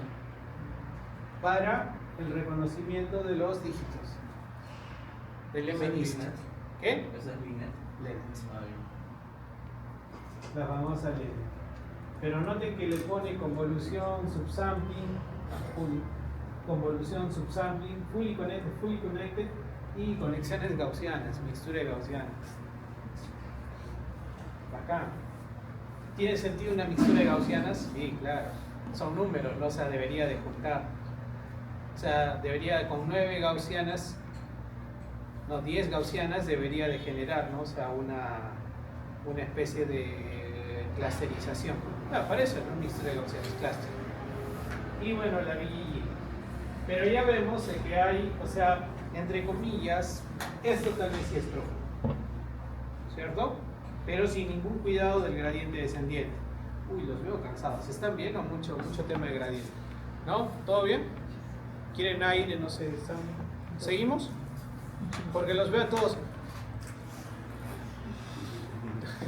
para el reconocimiento de los dígitos del MNIST. ¿Qué? Esa es Linet. Lenet. La famosa Lenet. Pero noten que le pone convolución, subsampling, convolución, subsampling, fully connected y conexiones gaussianas, mixtura gaussiana. Bacán. ¿Tiene sentido una mixtura de gaussianas? Sí, claro. Son números, ¿no? O sea, debería de juntar. O sea, debería con 9 gaussianas, no, 10 gaussianas debería de generar, ¿no? O sea, una especie de clusterización. Claro, para eso, ¿no? Mixtura de gaussianas, cluster. Y bueno, la VG. Pero ya vemos que hay, o sea, entre comillas, esto tal vez sí es profundo, ¿cierto? Pero sin ningún cuidado del gradiente descendiente. Uy, los veo cansados. ¿Están bien o mucho tema de gradiente? ¿No? ¿Todo bien? ¿Quieren aire? No sé. ¿Seguimos? Porque los veo a todos.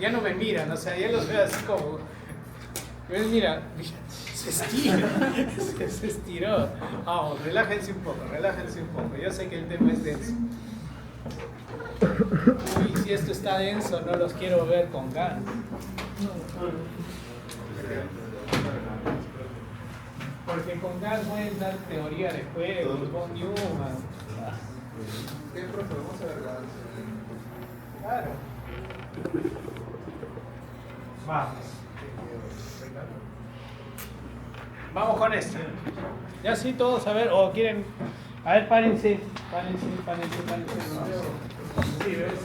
Ya no me miran, o sea, ya los veo así como. Mira, se estira. Se estiró. Vamos, relájense un poco. Yo sé que el tema es denso. Uy, si esto está denso, no los quiero ver con ganas. Porque con gas pueden dar teoría de juegos, von Neumann. ¿Qué, profe? Vamos a ver gas. Claro. Vamos con esto. Ya sí, todos a ver, o quieren. A ver, párense. Sí, ¿ves?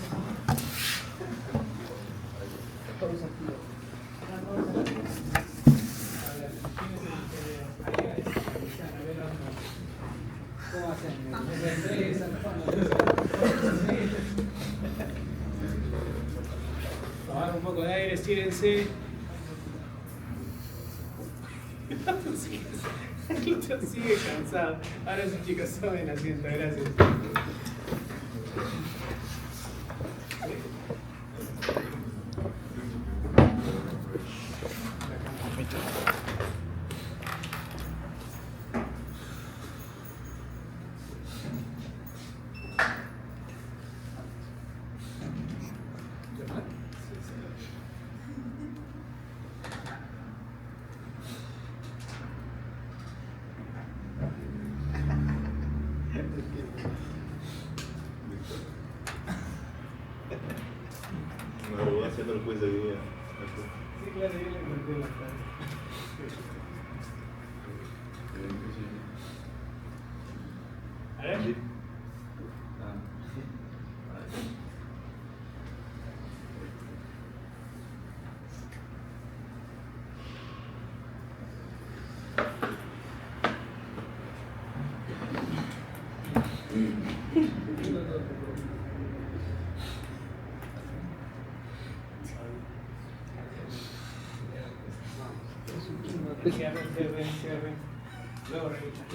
¿Cómo hacen? Tomar un poco de aire, estírense. Sigue cansado. Ahora sí, chicos, tomen asiento, gracias. haciendo el quiz de día. Sí, claro, yo le conté la tarde. A ver. Sí. Cierren. Luego revisan.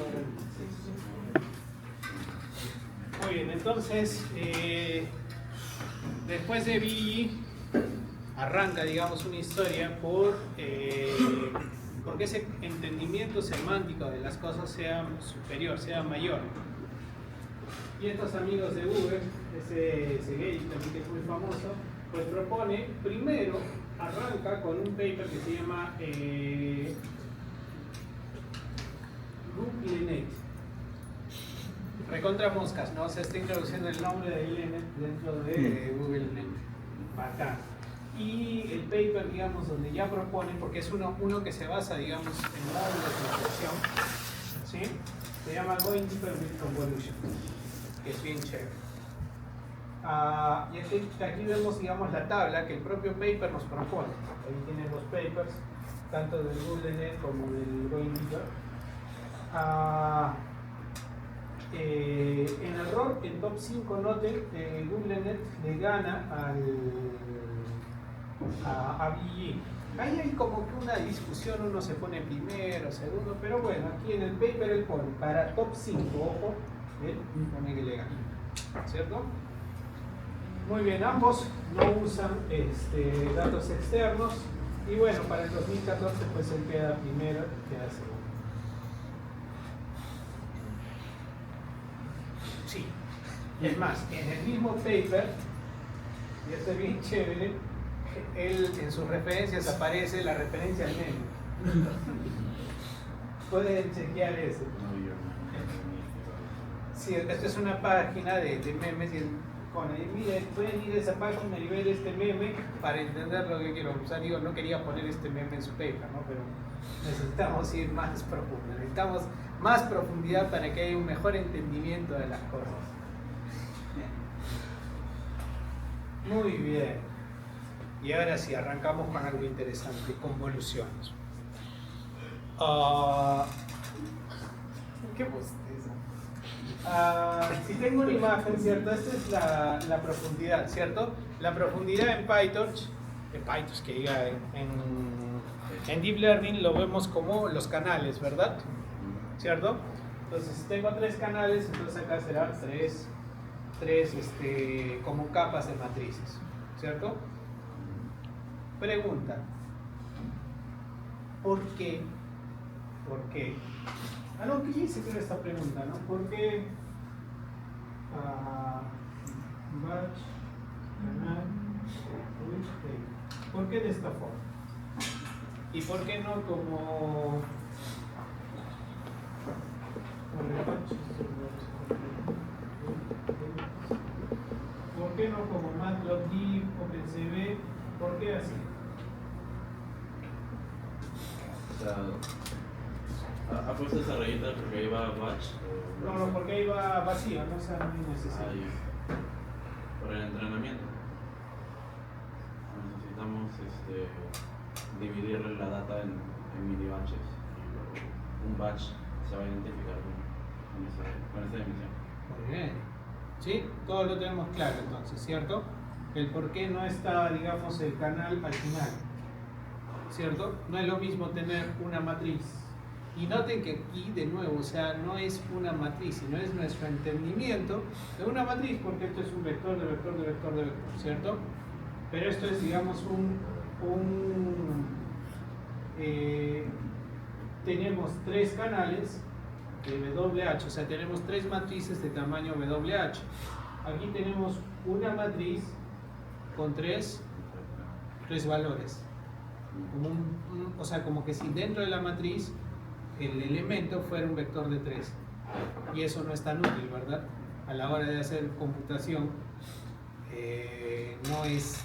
Muy bien, entonces, después de BE, arranca, digamos, una historia porque ese entendimiento semántico de las cosas sea superior, sea mayor. Y estos amigos de Uber, ese gay también que es muy famoso, pues propone, primero arranca con un paper que se llama GoogleNet. Recontra moscas, ¿no? Se está introduciendo el nombre de ILNet dentro de GoogleNet. Bacán. Y el paper, digamos, donde ya proponen, porque es uno que se basa, digamos, en módulos de reflexión, ¿sí? Se llama Going Deeper with Convolution, que es bien chévere. Y aquí vemos, digamos, la tabla que el propio paper nos propone. Ahí tienen los papers, tanto del GoogleNet como del Going Deeper. En error, en top 5 note, GoogleNet le gana a BE. Ahí hay como que una discusión, uno se pone primero, segundo, pero bueno, aquí en el paper él pone para top 5, ojo, él pone que le gana, ¿cierto? Muy bien, ambos no usan datos externos y bueno, para el 2014 pues él queda primero, queda segundo. Sí, es más, en el mismo paper, y esto es bien chévere, él en sus referencias aparece la referencia al meme. Pueden chequear eso. Sí, esta es una página de memes y él pone, miren, pueden ir a esa página y ver este meme para entender lo que quiero. O sea, digo, no quería poner este meme en su paper, ¿no? Pero necesitamos ir más profundo, necesitamos más profundidad para que haya un mejor entendimiento de las cosas. Muy bien. Y ahora sí, arrancamos con algo interesante, convoluciones. ¿Qué bosteza? Si tengo una imagen, ¿cierto? Esta es la profundidad, ¿cierto? La profundidad en PyTorch, que diga en Deep Learning lo vemos como los canales, ¿verdad? ¿Cierto? Entonces, si tengo 3 canales, entonces acá será 3 como capas de matrices, ¿cierto? Pregunta, ¿por qué? No, que ya hice creo esta pregunta, ¿no? ¿Por qué batch, canal, ¿por qué de esta forma? ¿Y por qué no como ¿por qué no como Matplotlib, OpenCV? ¿Por qué así? O sea, ¿ha puesto esa rayita porque ahí va batch? No, porque ahí va vacío, no sea muy necesario. Por el entrenamiento. Necesitamos dividir la data en mini batches. Y un batch se va a identificar con esa dimensión. Muy bien. ¿Sí? Todo lo tenemos claro entonces, ¿cierto? El por qué no está, digamos, el canal al final, ¿cierto? No es lo mismo tener una matriz. Y noten que aquí, de nuevo, o sea, no es una matriz, sino es nuestro entendimiento de una matriz, porque esto es un vector de vector de vector de vector, ¿cierto? Pero esto es, digamos, tenemos 3 canales de WH, o sea, tenemos 3 matrices de tamaño WH. Aquí tenemos una matriz con 3 valores. O sea, como que si dentro de la matriz el elemento fuera un vector de 3. Y eso no es tan útil, ¿verdad? A la hora de hacer computación no es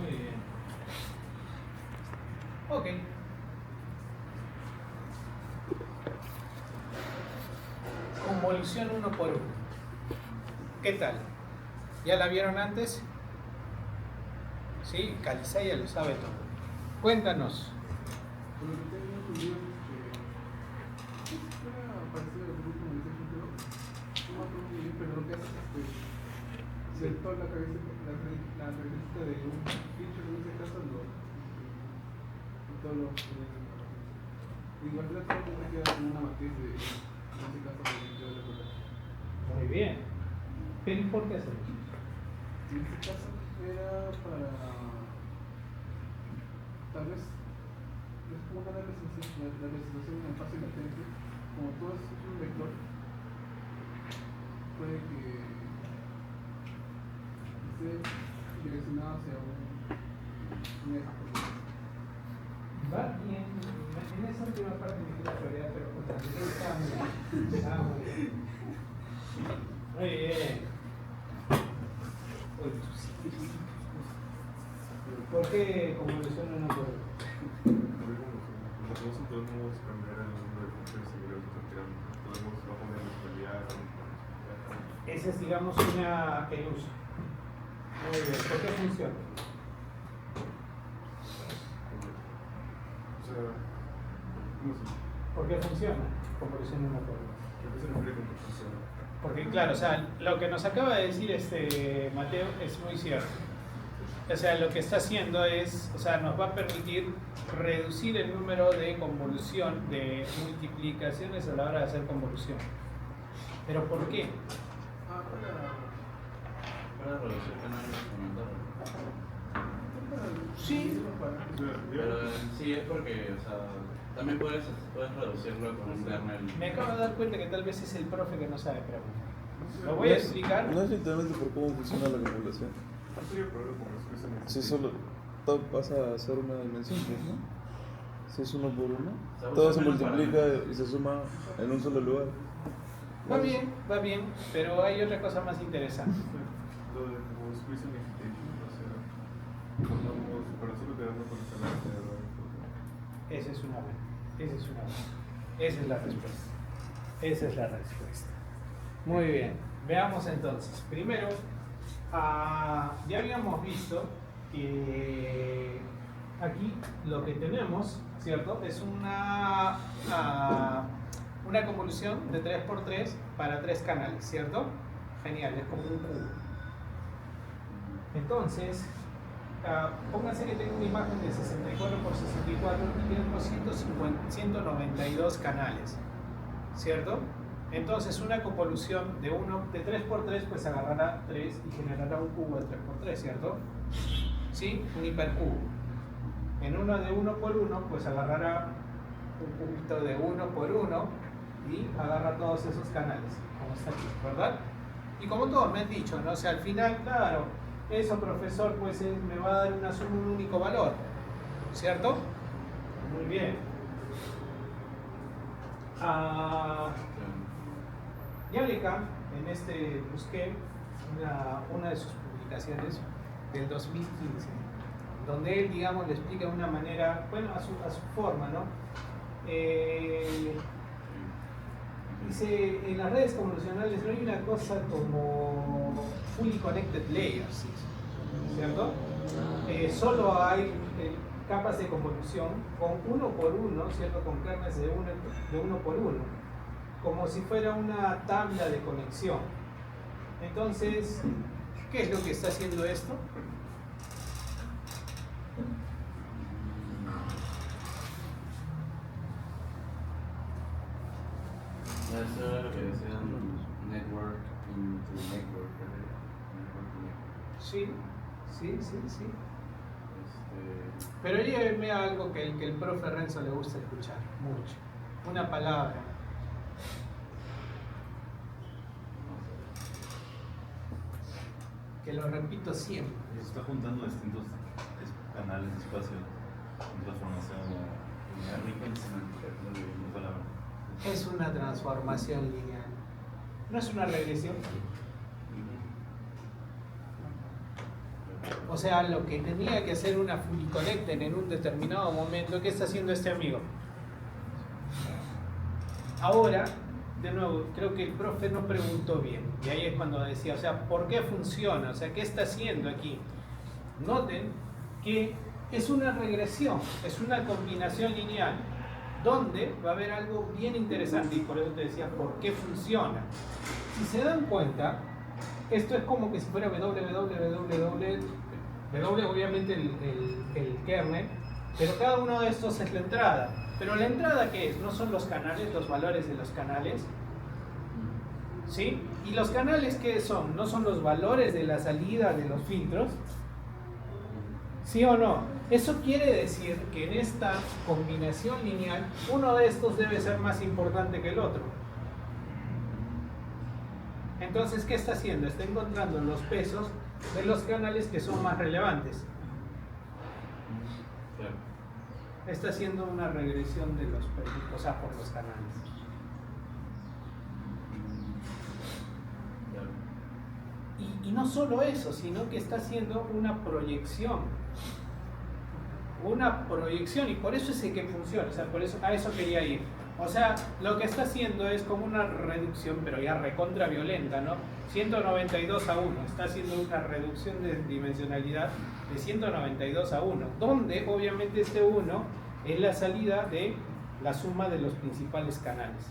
Muy bien. Ok. Convolución uno por uno. ¿Qué tal? ¿Ya la vieron antes? Sí, Calizaya lo sabe todo. Cuéntanos. Lo que tengo entendido es que era parecido al grupo de pero no me acuerdo muy bien, pero lo que hace es de toda la característica de un feature en ese caso y todo lo igual de todo se queda como una matriz de en ese caso de recordar. Muy bien. ¿Pero y por qué hacerlo? En este caso era para tal vez es como una representación en el espacio latente, como todo es un vector, puede que esté direccionado hacia un eje. Va bien. En esa última parte me queda prioridad, pero está muy bien. Está muy bien. Muy bien. ¿Por qué convolución no puedo? Nosotros podemos cambiar el número de funciones similares que podemos poner la Ese es, digamos, el uso. Muy bien. ¿Por qué funciona? O sea, ¿cómo se dice? ¿Por qué funciona? Convolución no puedo. ¿A qué se refiere con proceso? Porque claro, o sea, lo que nos acaba de decir Mateo es muy cierto. O sea, lo que está haciendo es, o sea, nos va a permitir reducir el número de convolución, de multiplicaciones a la hora de hacer convolución. ¿Pero por qué? Para reducir canales complementarios. Sí. Pero sí es porque, o sea, también puedes reducirlo con un kernel. Me acabo de dar cuenta que tal vez es el profe que no sabe preguntar. Lo voy a explicar. No es literalmente por cómo funciona la convolución. No sería problema con los que se Si solo todo pasa a ser una dimensión, ¿no? Si es uno por uno, todo se multiplica y se suma en un solo lugar. Va bien, pero hay otra cosa más interesante. Lo de los Quizen Education, o sea, contamos, para solo quedarnos con el canal de error. Esa es una buena. Esa es la respuesta. Esa es la respuesta. Muy bien. Veamos entonces. Primero, ya habíamos visto que aquí lo que tenemos, ¿cierto? Es una convolución de 3×3 para 3 canales, ¿cierto? Genial, es como un cubo. Entonces, pónganse que tengo una imagen de 64×64 y tengo 192 canales, ¿cierto? Entonces una convolución de 3×3 pues agarrará 3 y generará un cubo de 3×3, ¿cierto? ¿Sí? Un hipercubo. En uno de 1×1 pues agarrará un cubito de 1×1 y agarra todos esos canales, como está aquí, ¿verdad? Y como todos me han dicho, ¿no? O sea, al final, claro, eso, profesor, pues me va a dar un único valor, ¿cierto? Muy bien. Yaleka, busqué una de sus publicaciones del 2015, donde él, digamos, le explica de una manera, bueno, a su forma, ¿no? Dice, en las redes convolucionales no hay una cosa como fully connected layers, ¿cierto? Solo hay capas de convolución con uno por uno, ¿cierto? Con kernes de uno por uno, como si fuera una tabla de conexión. Entonces, ¿qué es lo que está haciendo esto? Eso era lo que decían network into network, ¿verdad? Network to network. Sí. Este, Pero llévenme a algo que el profe Renzo le gusta escuchar mucho. Una palabra. Que lo repito siempre. Se está juntando distintos canales de espacio en transformación lineal en semántica, no le digo palabra. Es una transformación lineal. No es una regresión. O sea, lo que tenía que hacer una fully connected en un determinado momento, ¿qué está haciendo este amigo? Ahora, de nuevo, creo que el profe no preguntó bien. Y ahí es cuando decía, o sea, ¿por qué funciona? O sea, ¿qué está haciendo aquí? Noten que es una regresión, es una combinación lineal, donde va a haber algo bien interesante, y por eso te decía, ¿por qué funciona? Si se dan cuenta, esto es como que si fuera W obviamente el kernel, pero cada uno de estos es la entrada. Pero la entrada, ¿qué es? No son los canales, los valores de los canales, ¿sí? Y los canales, ¿qué son? No son los valores de la salida de los filtros, ¿sí o no? Eso quiere decir que en esta combinación lineal, uno de estos debe ser más importante que el otro. Entonces, ¿qué está haciendo? Está encontrando los pesos de los canales que son más relevantes. claro. Está haciendo una regresión de los pesos, o sea, por los canales. Claro. Y no solo eso, sino que está haciendo una proyección. Una proyección, y por eso es que funciona, o sea, por eso, a eso quería ir. O sea, lo que está haciendo es como una reducción, pero ya recontra violenta, ¿no? 192 a 1, está haciendo una reducción de dimensionalidad de 192 a 1, donde obviamente este 1 es la salida de la suma de los principales canales.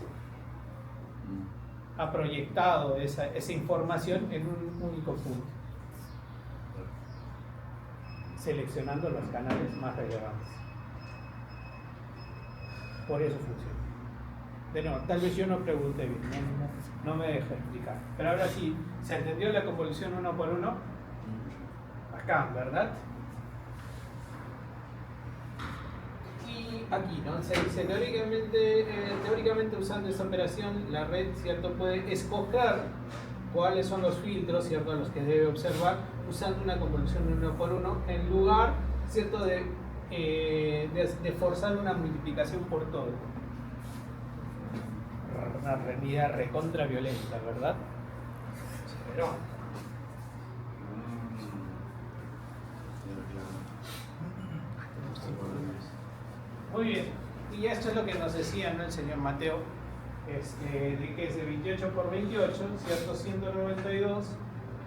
Ha proyectado esa información en un único punto, seleccionando los canales más relevantes. Por eso funciona. De nuevo, tal vez yo no pregunté bien, no me dejo explicar. Pero ahora sí, ¿se entendió la convolución uno por uno? Acá, ¿verdad? Y aquí, ¿no? Se dice, teóricamente usando esta operación, la red, ¿cierto?, puede escoger cuáles son los filtros, ¿cierto?, los que debe observar usando una convolución uno por uno, en lugar, ¿cierto?, de forzar una multiplicación por todo. Una medida recontra violenta, ¿verdad? Pero muy bien, y esto es lo que nos decía, ¿no?, el señor Mateo, de que es de 28 por 28, ¿cierto? 192,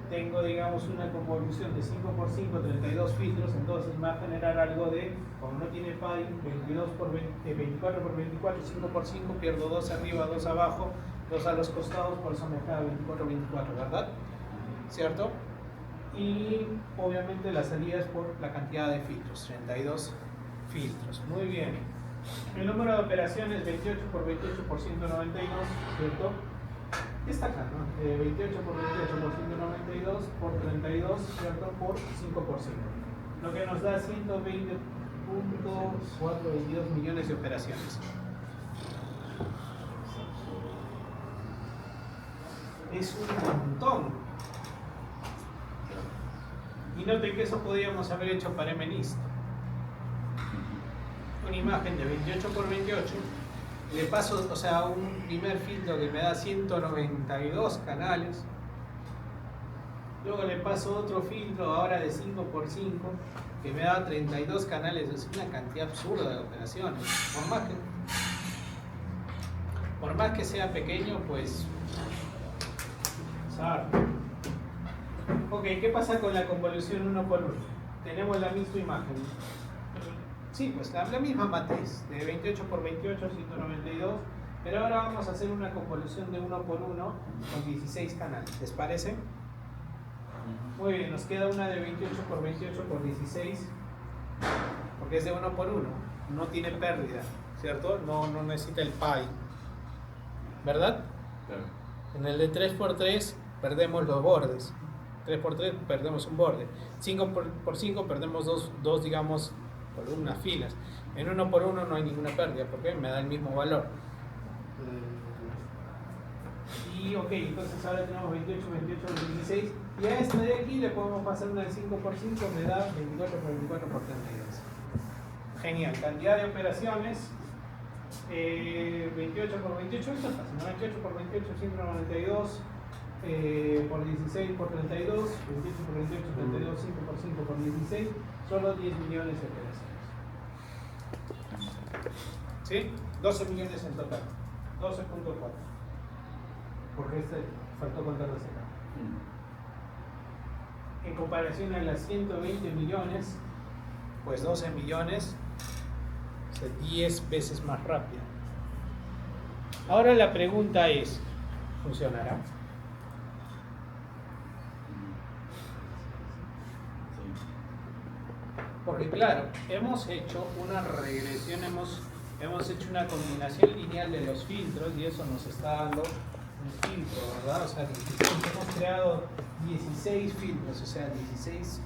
tengo, digamos, una convolución de 5 por 5, 32 filtros, entonces me va a generar algo de, como no tiene pi, 24 por 24, 5 por 5, pierdo 2 arriba, 2 abajo, 2 a los costados, por eso me queda 24, 24, ¿verdad? ¿Cierto? Y obviamente la salida es por la cantidad de filtros, 32 filtros. Muy bien. El número de operaciones 28 por 28 por 192, ¿cierto? Está acá, ¿no? 28 por 28 por 192 por 32, ¿cierto? Por 5 por 5. Lo que nos da 120.422 millones de operaciones. Es un montón. Y noten que eso podríamos haber hecho para MNIST. Una imagen de 28 por 28, le paso, o sea, un primer filtro que me da 192 canales, luego le paso otro filtro ahora de 5 por 5 que me da 32 canales, es una cantidad absurda de operaciones. Por más que sea pequeño, pues... Sabe. Ok, ¿qué pasa con la convolución 1 por 1? Tenemos la misma imagen. Sí, pues la misma matriz, de 28 por 28, 192. Pero ahora vamos a hacer una convolución de 1 por 1 con 16 canales. ¿Les parece? Muy bien, nos queda una de 28 por 28 por 16, porque es de 1 por 1, no tiene pérdida, ¿cierto? No necesita el pi, ¿verdad? Claro. En el de 3 por 3 perdemos los bordes, 3 por 3 perdemos un borde, 5 por 5 perdemos dos, digamos, columnas, filas. En 1 por 1 no hay ninguna pérdida, porque me da el mismo valor. Y ok, entonces ahora tenemos 28, 28, 16. Y a esta de aquí le podemos pasar una de 5 por 5, me da 24 por 24 por 32. Genial, cantidad de operaciones. 28 por 28, esto es fácil, ¿no? 28 por 28, 192. Por 16 por 32, 28 por 28, 32, 5 por 5 por 16, solo 10 millones de operaciones. ¿Sí? 12 millones en total. 12.4. Porque faltó contar de acá. En comparación a las 120 millones, pues 12 millones es 10 veces más rápido. Ahora la pregunta es, ¿funcionará? Porque claro, hemos hecho una regresión, hemos hecho una combinación lineal de los filtros y eso nos está dando un filtro, ¿verdad? O sea, hemos creado 16 filtros, o sea, 16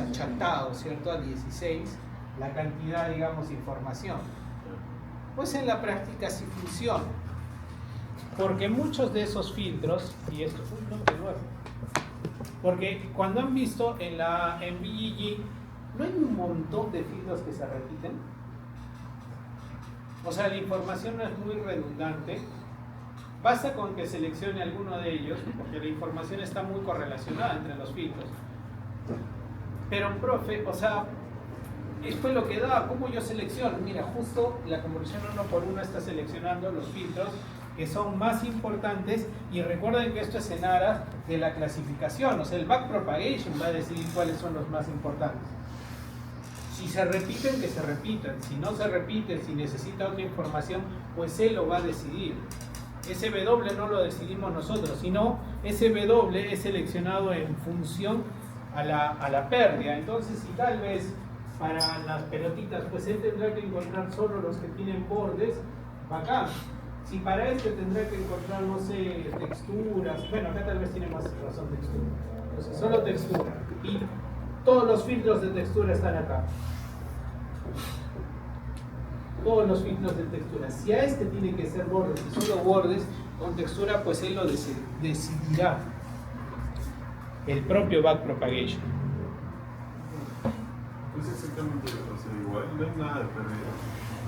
achatados, ¿cierto? A 16 la cantidad, digamos, de información. Pues en la práctica sí funciona. Porque muchos de esos filtros, y esto fue de nuevo, porque cuando han visto en BGG, ¿no hay un montón de filtros que se repiten? O sea, la información no es muy redundante. Basta con que seleccione alguno de ellos, porque la información está muy correlacionada entre los filtros. Pero, profe, o sea, esto es lo que da, ¿cómo yo selecciono? Mira, justo la convolución 1 por 1 está seleccionando los filtros que son más importantes, y recuerden que esto es en aras de la clasificación, o sea, el backpropagation va a decidir cuáles son los más importantes. Si se repiten, que se repitan. Si no se repiten, si necesita otra información, pues él lo va a decidir. Ese W no lo decidimos nosotros, sino ese W es seleccionado en función a la pérdida. Entonces, si tal vez para las pelotitas, pues él tendrá que encontrar solo los que tienen bordes, bacán. Si para este tendrá que encontrar, no sé, texturas, bueno, acá tal vez tiene más razón textura. Entonces, solo textura. Y todos los filtros de textura están acá. Todos los filtros de textura. Si a este tiene que ser bordes y solo bordes con textura, pues él lo decidirá. El propio backpropagation. Pues exactamente, o sea, igual no hay nada de pérdida.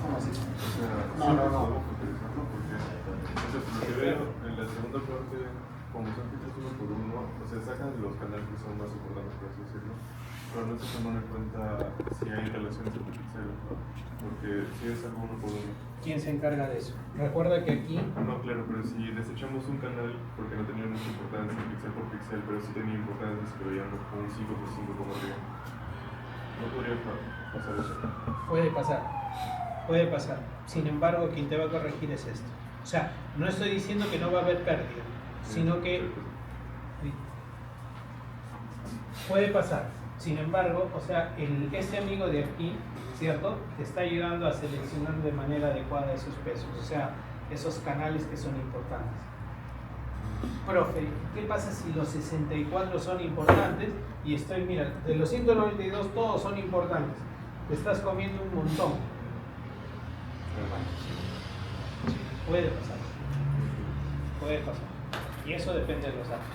¿Cómo así? O sea, No. podemos utilizarlo porque, o sea, por lo que veo en la segunda parte, como son filtros 1 por 1, o sea, sacan los canales que son más importantes, por así decirlo, pero no se toman en cuenta si hay relaciones entre píxeles, ¿no? Porque si es algo 1 por 1. ¿Quién se encarga de eso? Recuerda que aquí... No, claro, pero si desechamos un canal porque no tenía mucha importancia píxel por píxel, pero sí tenía importancia si lo veíamos como un 5 por 5 como arriba, no podría pasar eso. Puede pasar. Sin embargo, quien te va a corregir es esto. O sea, no estoy diciendo que no va a haber pérdida, sino que puede pasar. Sin embargo, o sea, este amigo de aquí, ¿cierto?, te está ayudando a seleccionar de manera adecuada esos pesos, o sea, esos canales que son importantes. Profe, ¿qué pasa si los 64 son importantes? Y mira, de los 192 todos son importantes. Te estás comiendo un montón. Puede pasar. Y eso depende de los datos.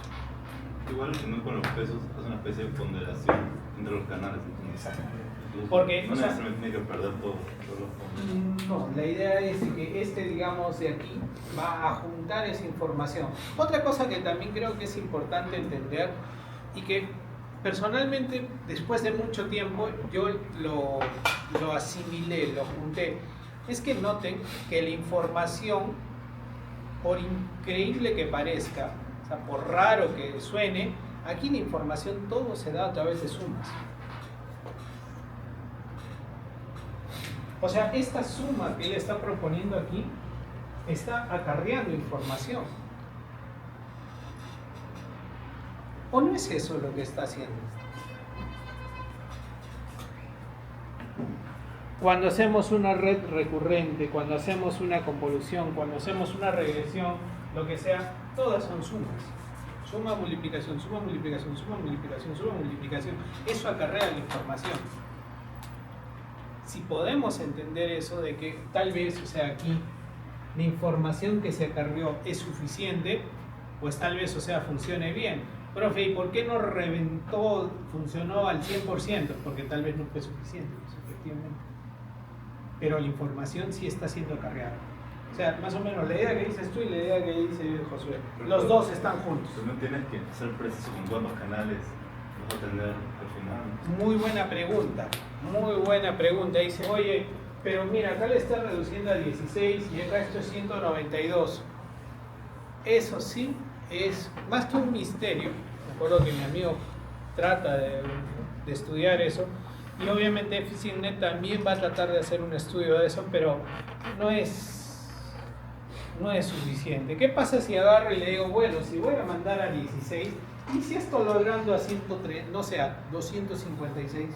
Igual no con los pesos, es una especie de ponderación entre los canales. Exacto. Incluso Porque, no o sea, necesariamente tiene que perder todos los fondos. No, la idea es que digamos, de aquí va a juntar esa información. Otra cosa que también creo que es importante entender y que personalmente después de mucho tiempo yo lo asimilé, lo junté, es que noten que la información por increíble que parezca, o sea, por raro que suene, aquí la información todo se da a través de sumas. O sea, esta suma que él está proponiendo aquí está acarreando información. ¿O no es eso lo que está haciendo? Cuando hacemos una red recurrente, cuando hacemos una convolución, cuando hacemos una regresión, lo que sea, todas son sumas. Suma, multiplicación, suma, multiplicación, suma, multiplicación, suma, multiplicación. Eso acarrea la información. Si podemos entender eso de que tal vez, o sea, aquí la información que se acarreó es suficiente, pues tal vez, o sea, funcione bien. Profe, ¿y por qué no reventó, funcionó al 100%? Porque tal vez no fue suficiente, pues, efectivamente. Pero la información sí está siendo acarreada. O sea, más o menos la idea que dices tú y la idea que dice Josué. Los dos están juntos. Pues no tienes que ser preciso con cuántos canales vas a tener al final. Muy buena pregunta, muy buena pregunta. Dice, oye, pero mira, acá le está reduciendo a 16 y acá esto es 192. Eso sí es más que un misterio. Me acuerdo que mi amigo trata de estudiar eso. Y obviamente EfficientNet también va a tratar de hacer un estudio de eso, pero no es suficiente. ¿Qué pasa si agarro y le digo, bueno, si voy a mandar a 16, y si esto lo agrando a 103, no sé, a 256?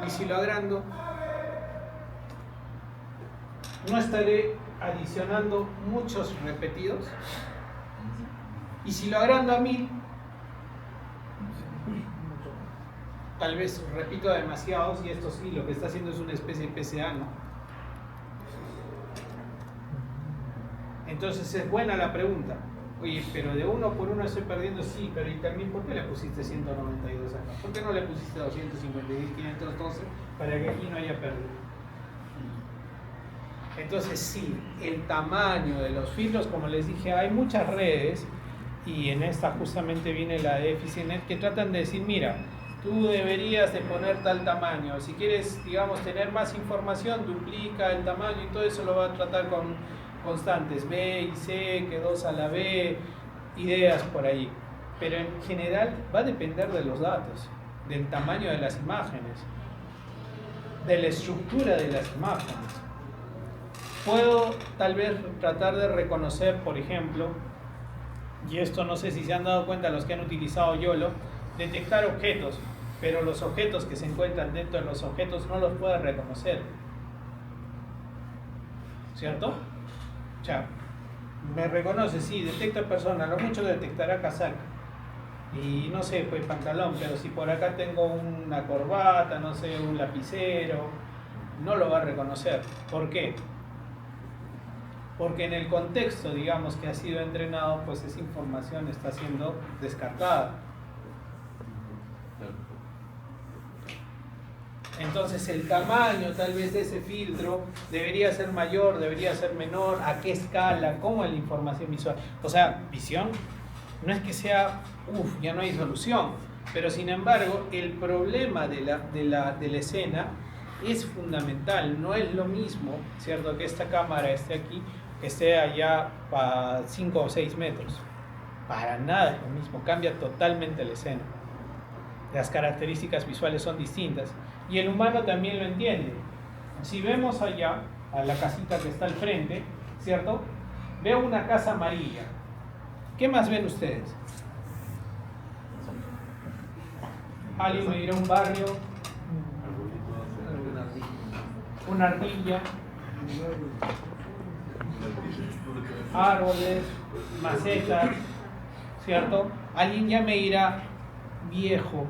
Y si lo agrando, ¿no estaré adicionando muchos repetidos? Y si lo agrando a 1000, tal vez repito demasiados, y esto sí, lo que está haciendo es una especie de PCA, ¿no? Entonces es buena la pregunta. Oye, pero de uno por uno estoy perdiendo, sí, pero ¿y también por qué le pusiste 192 acá? ¿Por qué no le pusiste 256, 512 para que aquí no haya pérdida? Entonces sí, el tamaño de los filtros, como les dije, hay muchas redes, y en esta justamente viene la de EfficientNet, que tratan de decir, mira, tú deberías de poner tal tamaño, si quieres, digamos, tener más información, duplica el tamaño, y todo eso lo va a tratar con constantes B y C, que 2 a la B, ideas por ahí. Pero en general va a depender de los datos, del tamaño de las imágenes, de la estructura de las imágenes. Puedo tal vez tratar de reconocer, por ejemplo, y esto no sé si se han dado cuenta los que han utilizado YOLO, detectar objetos, pero los objetos que se encuentran dentro de los objetos no los puede reconocer. ¿Cierto? O sea, me reconoce, sí, detecta persona, lo mucho detectará casaca. Y no sé, pues pantalón, pero si por acá tengo una corbata, no sé, un lapicero, no lo va a reconocer. ¿Por qué? Porque en el contexto, digamos, que ha sido entrenado, pues esa información está siendo descartada. Entonces el tamaño tal vez de ese filtro debería ser mayor, debería ser menor, a qué escala, cómo es la información visual. O sea, visión no es que sea, ya no hay solución, pero sin embargo el problema de la escena es fundamental. No es lo mismo, ¿cierto?, que esta cámara esté aquí, que esté allá a 5 o 6 metros. Para nada es lo mismo, cambia totalmente la escena. Las características visuales son distintas. Y el humano también lo entiende. Si vemos allá, a la casita que está al frente, ¿cierto? Veo una casa amarilla. ¿Qué más ven ustedes? Alguien me dirá un barrio, una ardilla, árboles, macetas, ¿cierto? Alguien ya me dirá viejo.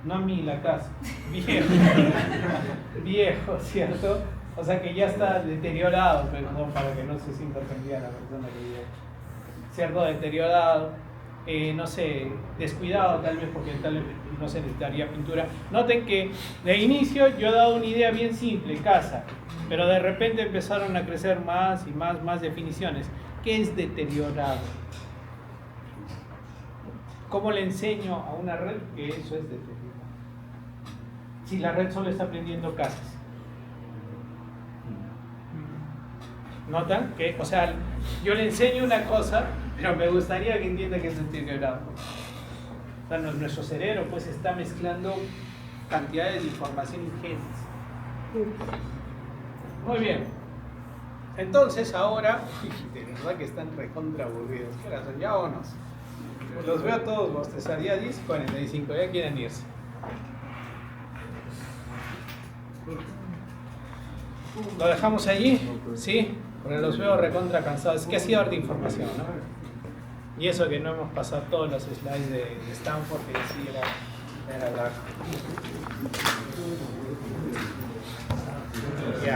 No a mí la casa, viejo, viejo, ¿cierto? O sea que ya está deteriorado, pero no, para que no se sienta ofendida la persona que vive, ¿cierto? Deteriorado, no sé, descuidado tal vez, porque tal vez no se necesitaría pintura. Noten que de inicio yo he dado una idea bien simple, casa, pero de repente empezaron a crecer más y más definiciones. ¿Qué es deteriorado? ¿Cómo le enseño a una red que eso es deteriorado? Si la red solo está aprendiendo casas. ¿Notan? Que, o sea, yo le enseño una cosa, pero me gustaría que entienda que es sentir quebrado. O sea, nuestro cerebro pues está mezclando cantidades de información ingentes. Muy bien. Entonces ahora, de verdad que están recontra aburridos. ¿Qué hora son? Ya vámonos. Los veo todos bostezar. Ya 10:45, ya quieren irse. ¿Lo dejamos allí? Sí, porque los veo recontra cansados. Es que ha sido harta información, ¿no? Y eso que no hemos pasado todos los slides de Stanford, que sí era largo.